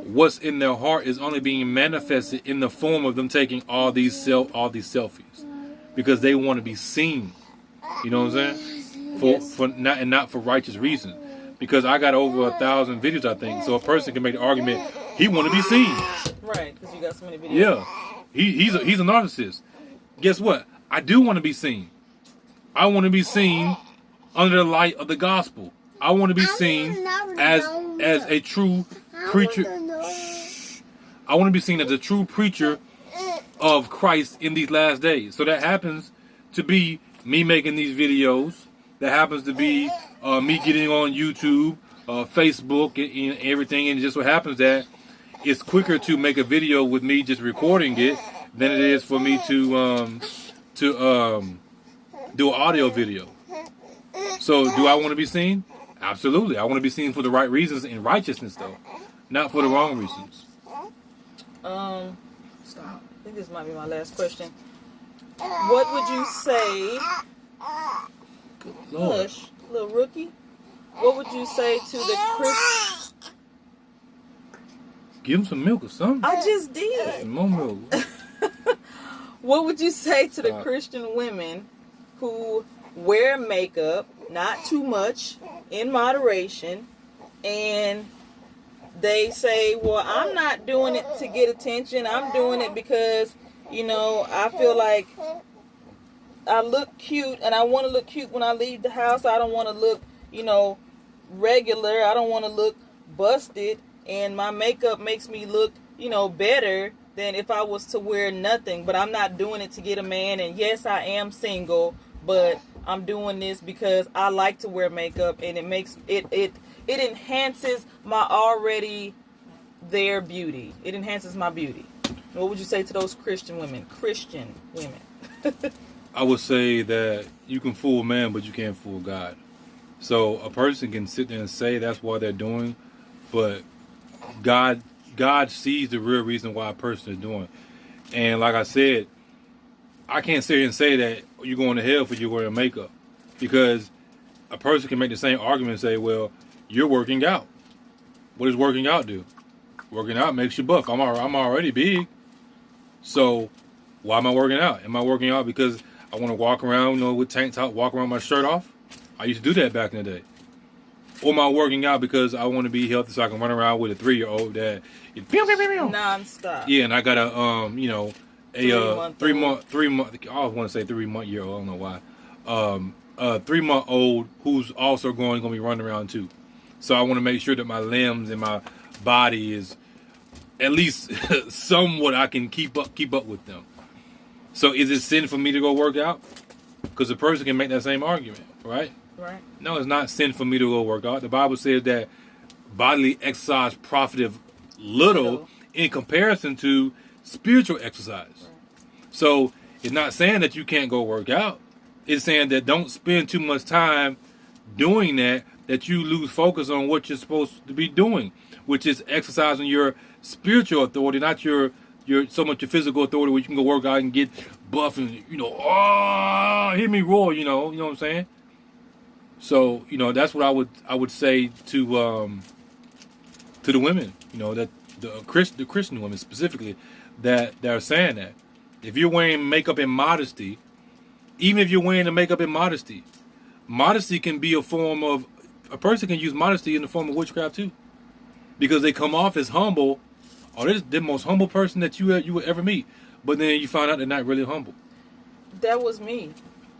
What's in their heart is only being manifested in the form of them taking all these selfies, because they want to be seen. You know what I'm saying? For not for righteous reasons. Because I got over 1,000 videos, I think. So a person can make the argument he want to be seen. Right, because you got so many videos. Yeah, he's a narcissist. Guess what? I do want to be seen. I want to be seen under the light of the gospel. I want to be seen as a true preacher. I want to be seen as a true preacher of Christ in these last days. So that happens to be me making these videos. That happens to be me getting on YouTube, Facebook, and everything. And just what happens that it's quicker to make a video with me just recording it than it is for me to do an audio video. So do I want to be seen? Absolutely. I want to be seen for the right reasons in righteousness, though, not for the wrong reasons. Stop. I think this might be my last question. What would you say? Good Lord. Hush, little rookie. What would you say to the Christian? Give him some milk or something. I just did. Some more milk. What would you say to the Christian women who wear makeup, not too much, in moderation, and they say, well, I'm not doing it to get attention. I'm doing it because, you know, I feel like I look cute and I want to look cute when I leave the house. I don't want to look, you know, regular. I don't want to look busted. And my makeup makes me look, you know, better than if I was to wear nothing. But I'm not doing it to get a man. And yes, I am single, but I'm doing this because I like to wear makeup, and it makes it enhances my already there beauty. It enhances my beauty. What would you say to those Christian women? I would say that you can fool man, but you can't fool God. So a person can sit there and say that's what they're doing, but God sees the real reason why a person is doing. And like I said, I can't sit here and say that you're going to hell for you wearing makeup, because a person can make the same argument and say, well, you're working out. What does working out do? Working out makes you buff. I'm already big. So Why am I working out? Am I working out because I want to walk around, with tank top, walk around with my shirt off? I used to do that back in the day. Or am I working out because I want to be healthy so I can run around with a 3-year-old that is Non-stop. yeah, and I got a a 3-month I always want to say 3-month year old, I don't know why. A 3-month old who's also going to be running around too. So I want to make sure that my limbs and my body is at least somewhat I can keep up with them. So is it sin for me to go work out? Because a person can make that same argument, right? Right. No, it's not sin for me to go work out. The Bible says that bodily exercise profiteth little in comparison to spiritual exercise. Right. So it's not saying that you can't go work out. It's saying that don't spend too much time doing that you lose focus on what you're supposed to be doing, which is exercising your spiritual authority, not your so much your physical authority where you can go work out and get buff and hear me roar, you know what I'm saying? So, that's what I would say to the women, that the Christian women specifically that are saying that. If you're wearing makeup in modesty, even if you're wearing the makeup in modesty, modesty can be a person can use modesty in the form of witchcraft too. Because they come off as humble, or they're the most humble person that you would ever meet. But then you find out they're not really humble. That was me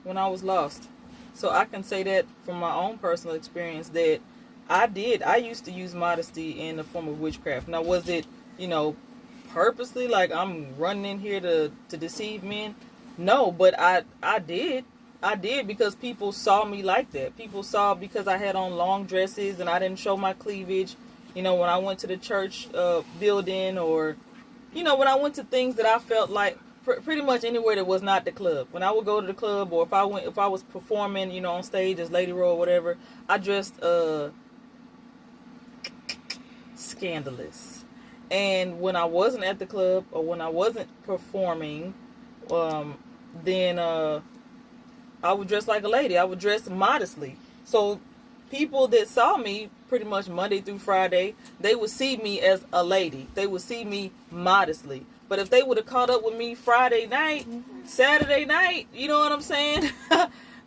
when I was lost. So I can say that from my own personal experience that I used to use modesty in the form of witchcraft. Now, was it, purposely, like I'm running in here to deceive men? No, but I did. I did because people saw me like that. People saw because I had on long dresses and I didn't show my cleavage. When I went to the church building or, when I went to things that I felt like pretty much anywhere that was not the club. When I would go to the club or if I was performing, on stage as Lady Ro or whatever, I dressed scandalous. And when I wasn't at the club or when I wasn't performing, then I would dress like a lady. I would dress modestly. So people that saw me pretty much Monday through Friday, they would see me as a lady. They would see me modestly. But if they would have caught up with me Friday night, Saturday night, you know what I'm saying?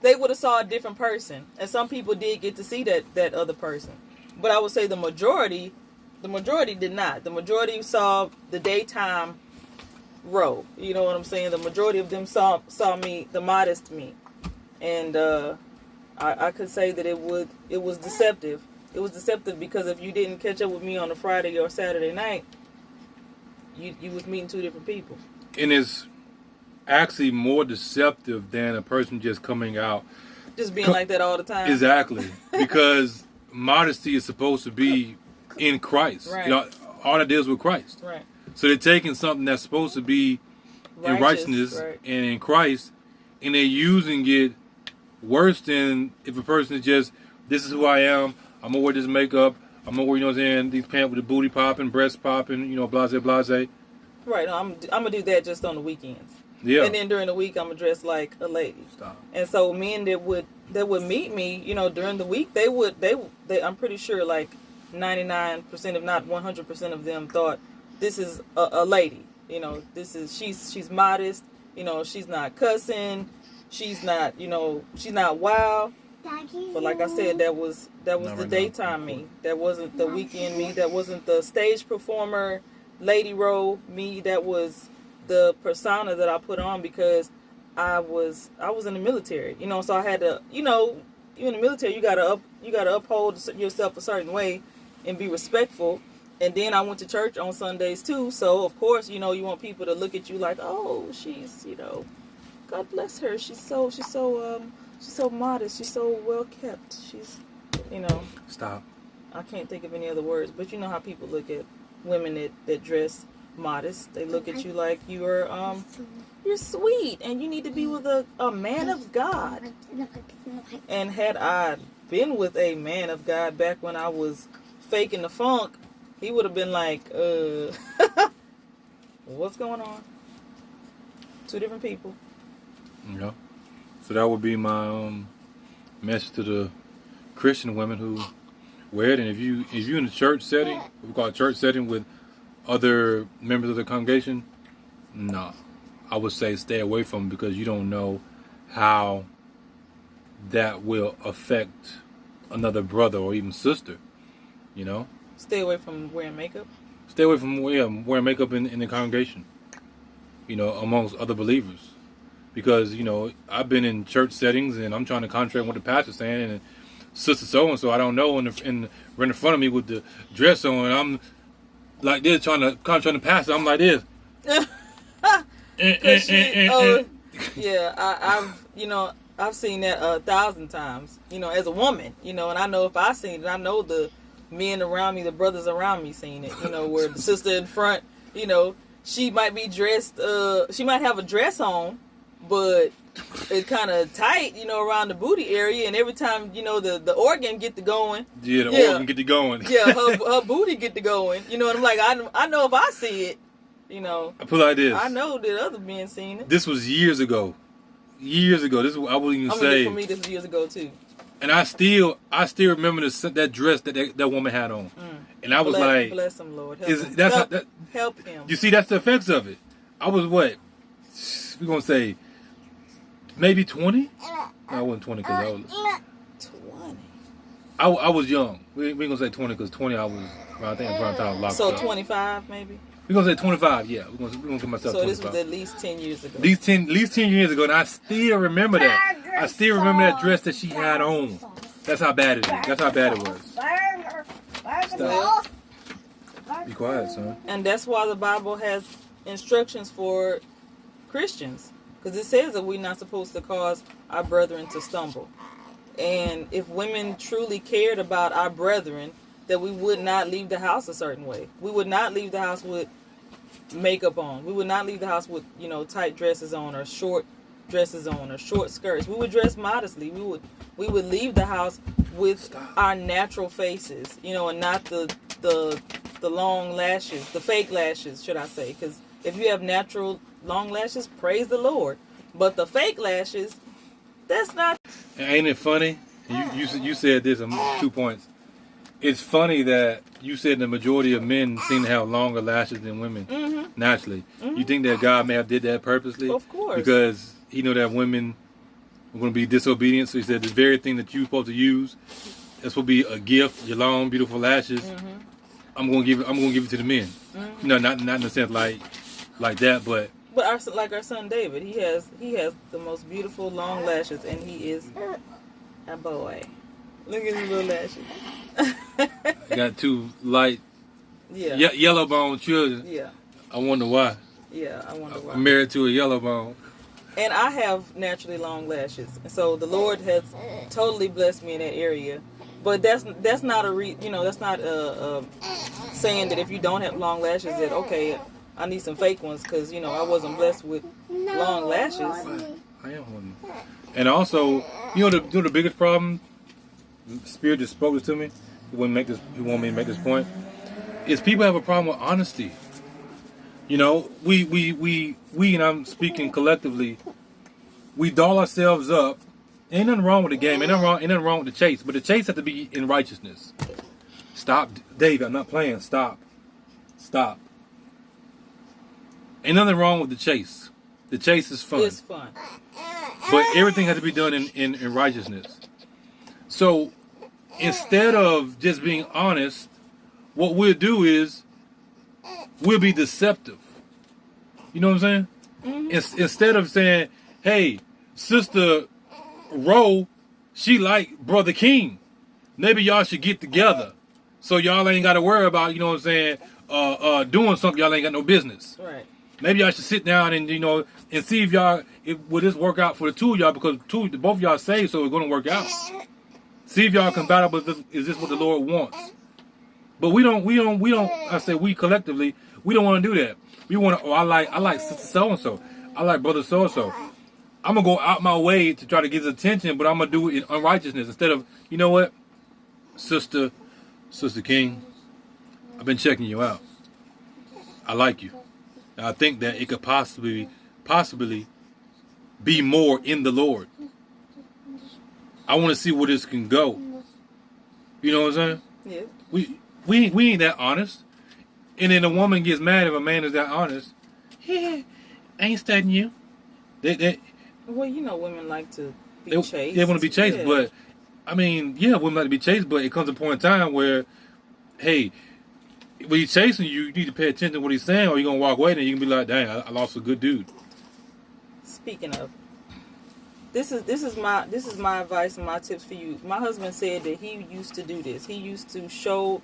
They would have saw a different person. And some people did get to see that other person. But I would say the majority did not. The majority saw the daytime Ro. You know what I'm saying? The majority of them saw me, the modest me. And I could say that it was deceptive. It was deceptive because if you didn't catch up with me on a Friday or Saturday night, you was meeting two different people. And it's actually more deceptive than a person just coming out. Just being like that all the time. Exactly. Because modesty is supposed to be in Christ. Right. All it is with Christ. Right. So they're taking something that's supposed to be in righteousness and in Christ, and they're using it worse than if a person is just, this is who I am, I'm going to wear this makeup, I'm going to wear, these pants with the booty popping, breast popping, blase, blase. Right, I'm going to do that just on the weekends. Yeah. And then during the week, I'm going to dress like a lady. Stop. And so men that would meet me, during the week, they I'm pretty sure like 99%, if not 100% of them thought this is a lady. She's modest, she's not cussing, she's not wild. But like I said, that was the daytime me. That wasn't the weekend me. That wasn't the stage performer, Lady Ro me. That was the persona that I put on because I was in the military. So I had to, you in the military, you gotta uphold yourself a certain way and be respectful. And then I went to church on Sundays too. So of course, you want people to look at you like, oh, she's, God bless her. She's so modest. She's so well kept. She's, Stop. I can't think of any other words, but you know how people look at women that dress modest. They look at you like you're sweet and you need to be with a man of God. And had I been with a man of God back when I was faking the funk, he would have been like, what's going on? Two different people. Yeah. So that would be my message to the Christian women who wear it. And if you in a church setting, we call it church setting with other members of the congregation, nah, I would say stay away from, because you don't know how that will affect another brother or even sister. You know, Stay away from wearing makeup. stay away from wearing makeup in the congregation. You know, amongst other believers, because you know I've been in church settings and I'm trying to contract what the pastor's saying, and sister so and so I don't know, right in front of me with the dress on, and I'm like this trying to contract the pastor. I'm like this. Yeah, I've seen that 1,000 times. You know, as a woman, and I know if I seen it, I know the men around me, the brothers around me, seen it. Where the sister in front, she might be dressed. She might have a dress on, but it's kind of tight, around the booty area. And every time, the organ get to going. Yeah, the organ get to going. Yeah, her booty get to going. And I'm like, I know if I see it. I put it like this. I know that other men seen it. This was years ago. Years ago. This is I wouldn't even say. For me, this was years ago too. And I still remember that dress that woman had on, and I was bless him, Lord. Help him. You see, that's the effects of it. I was what? We're gonna say maybe 20. No, I wasn't 20 because I was 20. I was young. We gonna say 20 because 20 I was around the time locked up. So 25 maybe. We're going to say 25, yeah. We're going to give myself 25. So this was at least 10 years ago. At least 10 years ago, and I still remember that. I still remember that dress that she had on. That's how bad it is. That's how bad it was. Stop. Be quiet, son. And that's why the Bible has instructions for Christians. Because it says that we're not supposed to cause our brethren to stumble. And if women truly cared about our brethren, that we would not leave the house a certain way. We would not leave the house with makeup on. We would not leave the house with, tight dresses on, or short dresses on, or short skirts. We would dress modestly. We would leave the house with our natural faces, and not the long lashes, the fake lashes, should I say? Because if you have natural long lashes, praise the Lord. But the fake lashes, that's not. Ain't it funny? You said this 2 points. It's funny that you said the majority of men seem to have longer lashes than women, naturally. Mm-hmm. You think that God may have did that purposely? Of course. Because he knew that women were going to be disobedient, so he said the very thing that you're supposed to use, that's supposed to be a gift, your long, beautiful lashes, I'm going to give it to the men. Mm-hmm. Not in the sense like that, but our son David, he has the most beautiful long lashes, and he is a boy. Look at his little lashes. I got 2 light, yellow bone children. Yeah. I wonder why. Yeah, I wonder why. I'm married to a yellow bone. And I have naturally long lashes, and so the Lord has totally blessed me in that area. But that's not that's not saying that if you don't have long lashes that okay, I need some fake ones, because I wasn't blessed with long lashes. I am one. And also, the biggest problem. The Spirit just spoke this to me. He wanted me to make this point. Is people have a problem with honesty. We and I'm speaking collectively. We doll ourselves up. Ain't nothing wrong with the game. Ain't nothing wrong with the chase. But the chase has to be in righteousness. Stop, Dave. I'm not playing. Stop. Ain't nothing wrong with the chase. The chase is fun. It's fun. But everything has to be done in righteousness. So instead of just being honest, what we'll do is we'll be deceptive. You know what I'm saying? Mm-hmm. Instead of saying, hey, Sister Roe, she like Brother King. Maybe y'all should get together. So y'all ain't got to worry about, doing something y'all ain't got no business. Right. Maybe y'all should sit down and, and see if will this work out for the two of y'all, because both of y'all saved, so it's going to work out. See if y'all compatible. Is this what the Lord wants? But we don't. I say we collectively, we don't want to do that. We want to. Oh, I like sister so and so. I like brother so and so. I'm gonna go out my way to try to get his attention, but I'm gonna do it in unrighteousness instead of, you know what, Sister King, I've been checking you out. I like you. And I think that it could possibly be more in the Lord. I want to see where this can go. You know what I'm saying? Yeah. We ain't that honest. And then a woman gets mad if a man is that honest. Yeah, I ain't studying you. Well, you know, women like to be chased. They want to be chased, Yeah. but I mean, yeah, women like to be chased, but it comes a point in time where, hey, when he's chasing you, you need to pay attention to what he's saying, or you're gonna walk away and you can be like, dang, I lost a good dude. Speaking of, this is my advice and my tips for you. My husband said that he used to do this. He used to show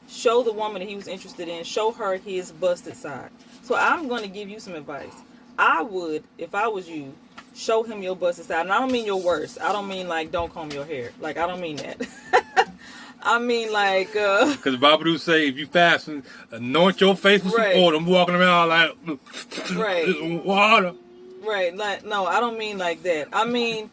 the woman that he was interested in, show her his busted side. So I'm going to give you some advice. I would, if I was you, show him your busted side. And I don't mean your worst. I don't mean like don't comb your hair. Like, I don't mean that. I mean like because Babadook say if you fast, anoint your face with some oil. I'm walking around like water. Right, like, no, I don't mean like that. I mean,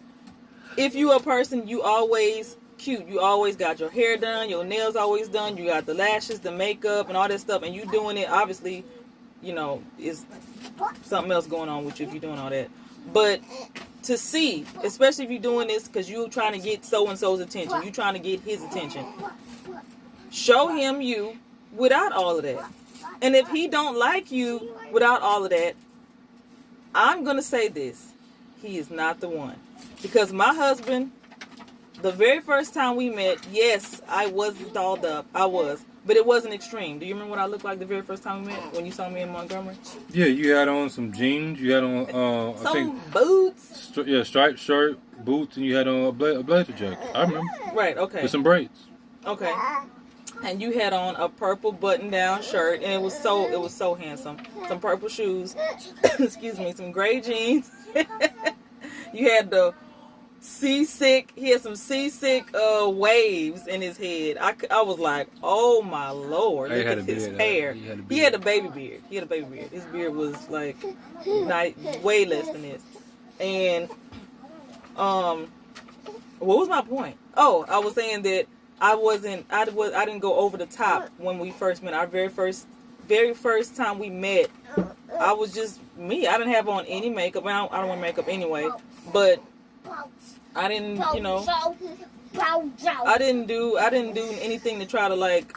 if you a person, you always cute. You always got your hair done, your nails always done, you got the lashes, the makeup, and all that stuff, and you doing it, obviously, you know, is something else going on with you if you're doing all that. But to see, especially if you're doing this because you're trying to get so-and-so's attention, you're trying to get his attention, show him you without all of that. And if he don't like you without all of that, I'm going to say this. He is not the one. Because my husband, the very first time we met, yes, I was dolled up. I was. But it wasn't extreme. Do you remember what I looked like the very first time we met? When you saw me in Montgomery? Yeah, you had on some jeans. You had on, some boots. Striped shirt, boots, and you had on a blazer jacket. I remember. Right, okay. With some braids. Okay. And you had on a purple button-down shirt, and it was so handsome. Some purple shoes, excuse me, some gray jeans. You had the seasick. He had some seasick waves in his head. I was like, oh my Lord, look at his hair. He had a baby beard. His beard was like way less than this. And what was my point? Oh, I was saying that I didn't go over the top when we first met. Our very first time we met, I was just me. I didn't have on any makeup. I don't wear makeup anyway. But I didn't, you know, I didn't do anything to try to like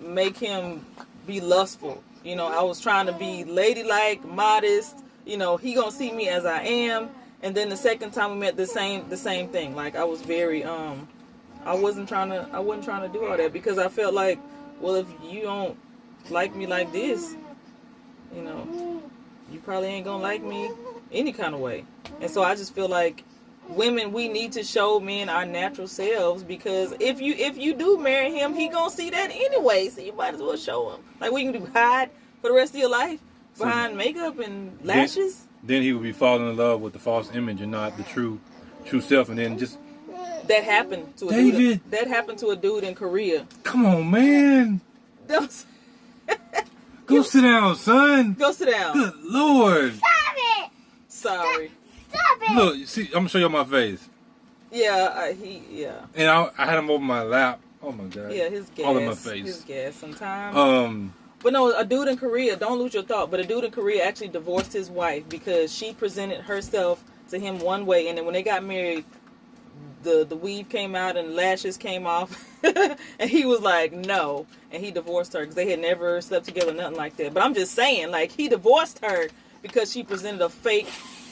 make him be lustful. You know, I was trying to be ladylike, modest. You know, he gonna see me as I am. And then the second time we met, the same thing. Like I was very I wasn't trying to do all that because I felt like, well, if you don't like me like this, you know, you probably ain't gonna like me any kind of way. And so I just feel like women, we need to show men our natural selves because if you do marry him, he gonna see that anyway. So you might as well show him. Like what you can do, hide for the rest of your life behind makeup and lashes. Then he would be falling in love with the false image and not the true self, and then just. That happened to a David. dude. That happened to a dude in Korea. Come on, man. Go sit down, son. Go sit down. Good Lord. Stop it. Sorry. Stop it. Look, see, I'm gonna show you my face. Yeah, And I had him over my lap. Oh my God. Yeah, his gas. All in my face. His gas sometimes. But no, a dude in Korea, don't lose your thought, but a dude in Korea actually divorced his wife because she presented herself to him one way, and then when they got married, the weave came out and lashes came off, and he was like, no, and he divorced her because they had never slept together, nothing like that. But I'm just saying, like, he divorced her because she presented a fake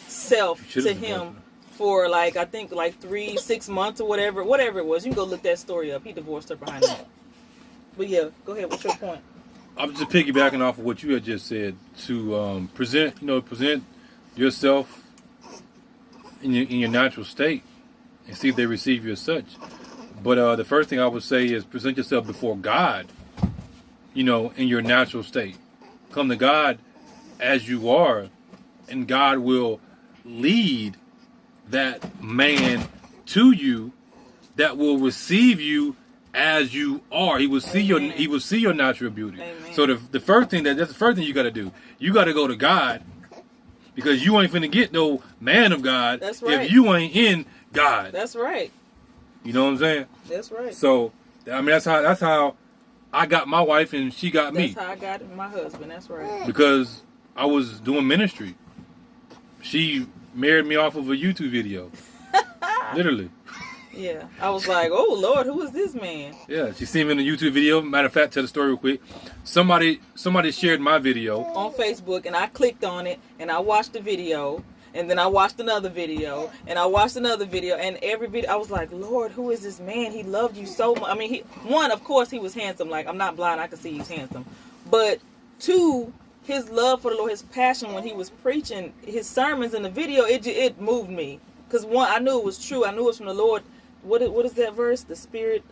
self to him for, like, I think, like 6 months or whatever it was. You can go look that story up. He divorced her behind that. But yeah, go ahead. What's your point? I'm just piggybacking off of what you had just said to present yourself in your natural state and see if they receive you as such. But the first thing I would say is present yourself before God, you know, in your natural state. Come to God as you are, and God will lead that man to you that will receive you as you are. He will see your natural beauty. Amen. So that's the first thing you got to do. You got to go to God because you ain't finna get no man of God. That's right. If you ain't in God. That's right. You know what I'm saying? That's right. So I mean that's how I got my wife and she got me. That's how I got my husband. That's right. Because I was doing ministry. She married me off of a YouTube video. Literally. Yeah, I was like, oh Lord, who is this man? Yeah, she seen me in a YouTube video. Matter of fact, tell the story real quick. Somebody shared my video on Facebook, and I clicked on it, and I watched the video, and then I watched another video, and I watched another video, and every video I was like, Lord, who is this man? He loved you so much. I mean, of course, he was handsome. Like, I'm not blind, I can see he's handsome. But two, his love for the Lord, his passion when he was preaching, his sermons in the video, it moved me. Because one, I knew it was true. I knew it was from the Lord. What is that verse? The Spirit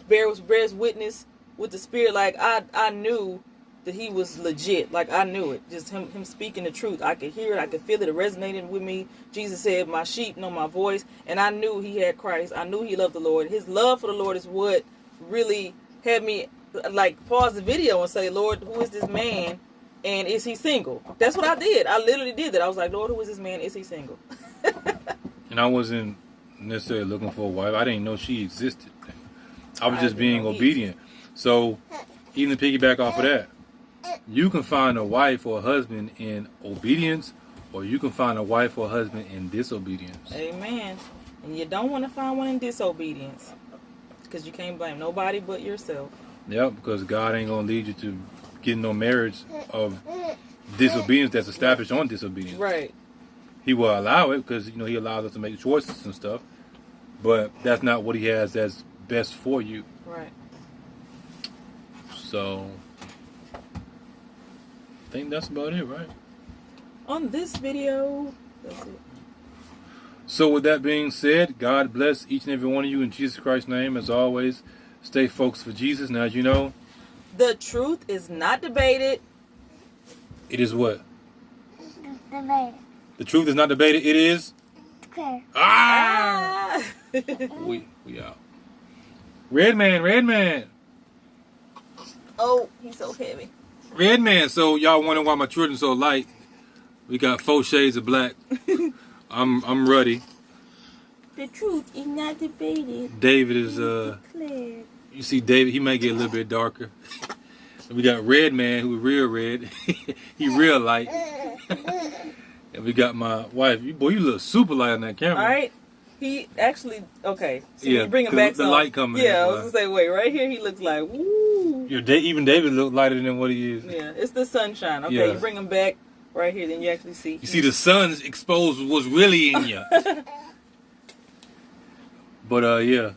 bears witness with the Spirit. Like, I knew that he was legit. Like, I knew it. Just him speaking the truth. I could hear it. I could feel it. It resonated with me. Jesus said, my sheep know my voice. And I knew he had Christ. I knew he loved the Lord. His love for the Lord is what really had me, like, pause the video and say, Lord, who is this man? And is he single? That's what I did. I literally did that. I was like, Lord, who is this man? Is he single? and I wasn't necessarily looking for a wife. I didn't know she existed. I was just being obedient. So, even to piggyback off of that, you can find a wife or a husband in obedience, or you can find a wife or a husband in disobedience. Amen. And you don't want to find one in disobedience, because you can't blame nobody but yourself. Yep, because God ain't going to lead you to getting no marriage of disobedience that's established on disobedience. Right. He will allow it because, he allows us to make choices and stuff. But that's not what he has that's best for you. Right. So, I think that's about it, right? On this video, that's it. So with that being said, God bless each and every one of you in Jesus Christ's name. As always, stay focused for Jesus. Now, as you know, the truth is not debated. It is what? Debated. The truth is not debated. It is? Okay. Ah! we out. Red man. Oh, he's so heavy. Red man. So y'all wondering why my children so light? We got 4 shades of black. I'm ruddy. The truth is not debated. David is Declared. You see David, he may get a little bit darker. And we got Red Man, who's real red. He real light. And we got my wife. You look super light on that camera. All right. He actually, okay. So yeah, you bring him back the light coming. Yeah, I was going to say, wait, right here he looks like, woo. Even David look lighter than what he is. Yeah, it's the sunshine. Okay, Yeah. You bring him back right here, then you actually see. You see the sun's exposed what's really in you. But yeah.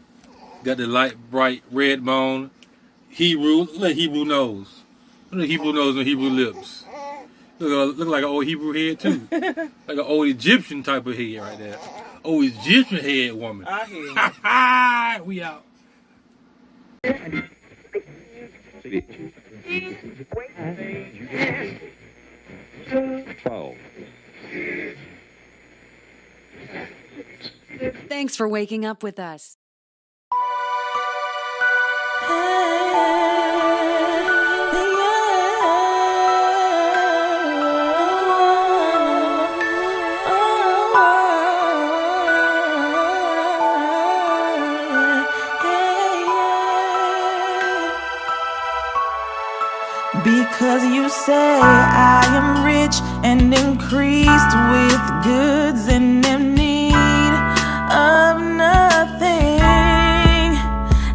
Got the light, bright, red bone. Hebrew. Look at Hebrew nose. Look at Hebrew nose and Hebrew lips. Look like an old Hebrew head, too. Like an old Egyptian type of head right there. Old Egyptian head woman. I hear you. We out. Thanks for waking up with us. Because you say I am rich and increased with goods and am need of nothing.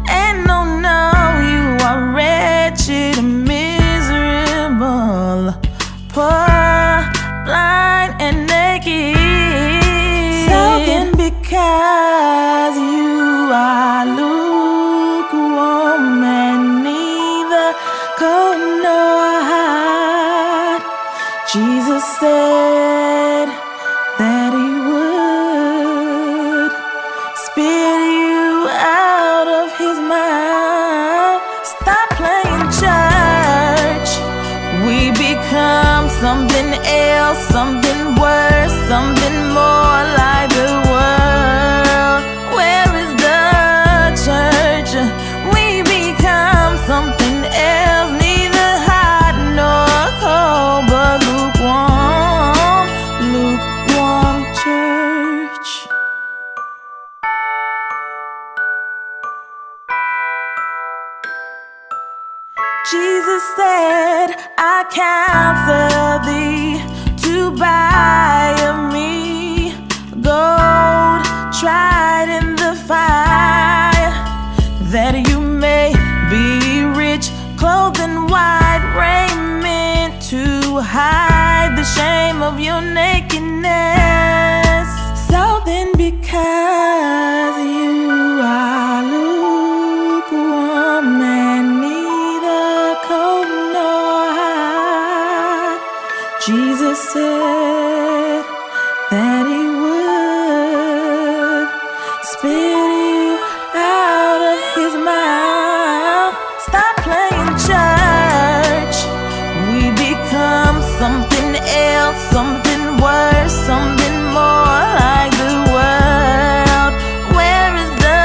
And no, you are wretched and miserable, poor, blind and naked. Sulking because you are lukewarm and neither cold nor hot. Jesus said that he would spit you out of his mouth. Stop playing church. We become something else, something worse, something more like the world. Where is the church? We become something else, neither hot nor cold, but lukewarm church. Jesus said, I counsel thee to buy of me gold tried in the fire, of your nakedness. So then, because you are lukewarm and neither cold nor hot, Jesus said that he would spit you out of his mouth. Stop playing church. We become something else, something worse, something more like the world. Where is the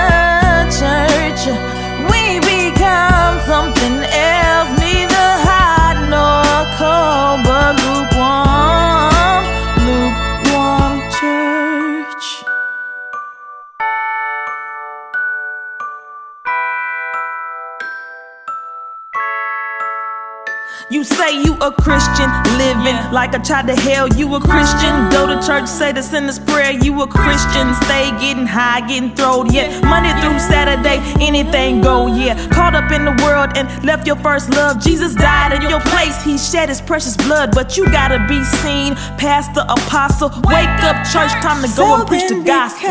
church? We become something else, neither hot nor cold, but lukewarm, lukewarm church. You say you a Christian, living like a child of hell. You a Christian, go to church, say the sinner's prayer. You a Christian, stay getting high, getting throwed, yeah. Monday through Saturday, anything go, yeah. Caught up in the world and left your first love. Jesus died in your place, he shed his precious blood. But you gotta be seen, pastor, apostle. Wake up, church, time to go and preach the gospel.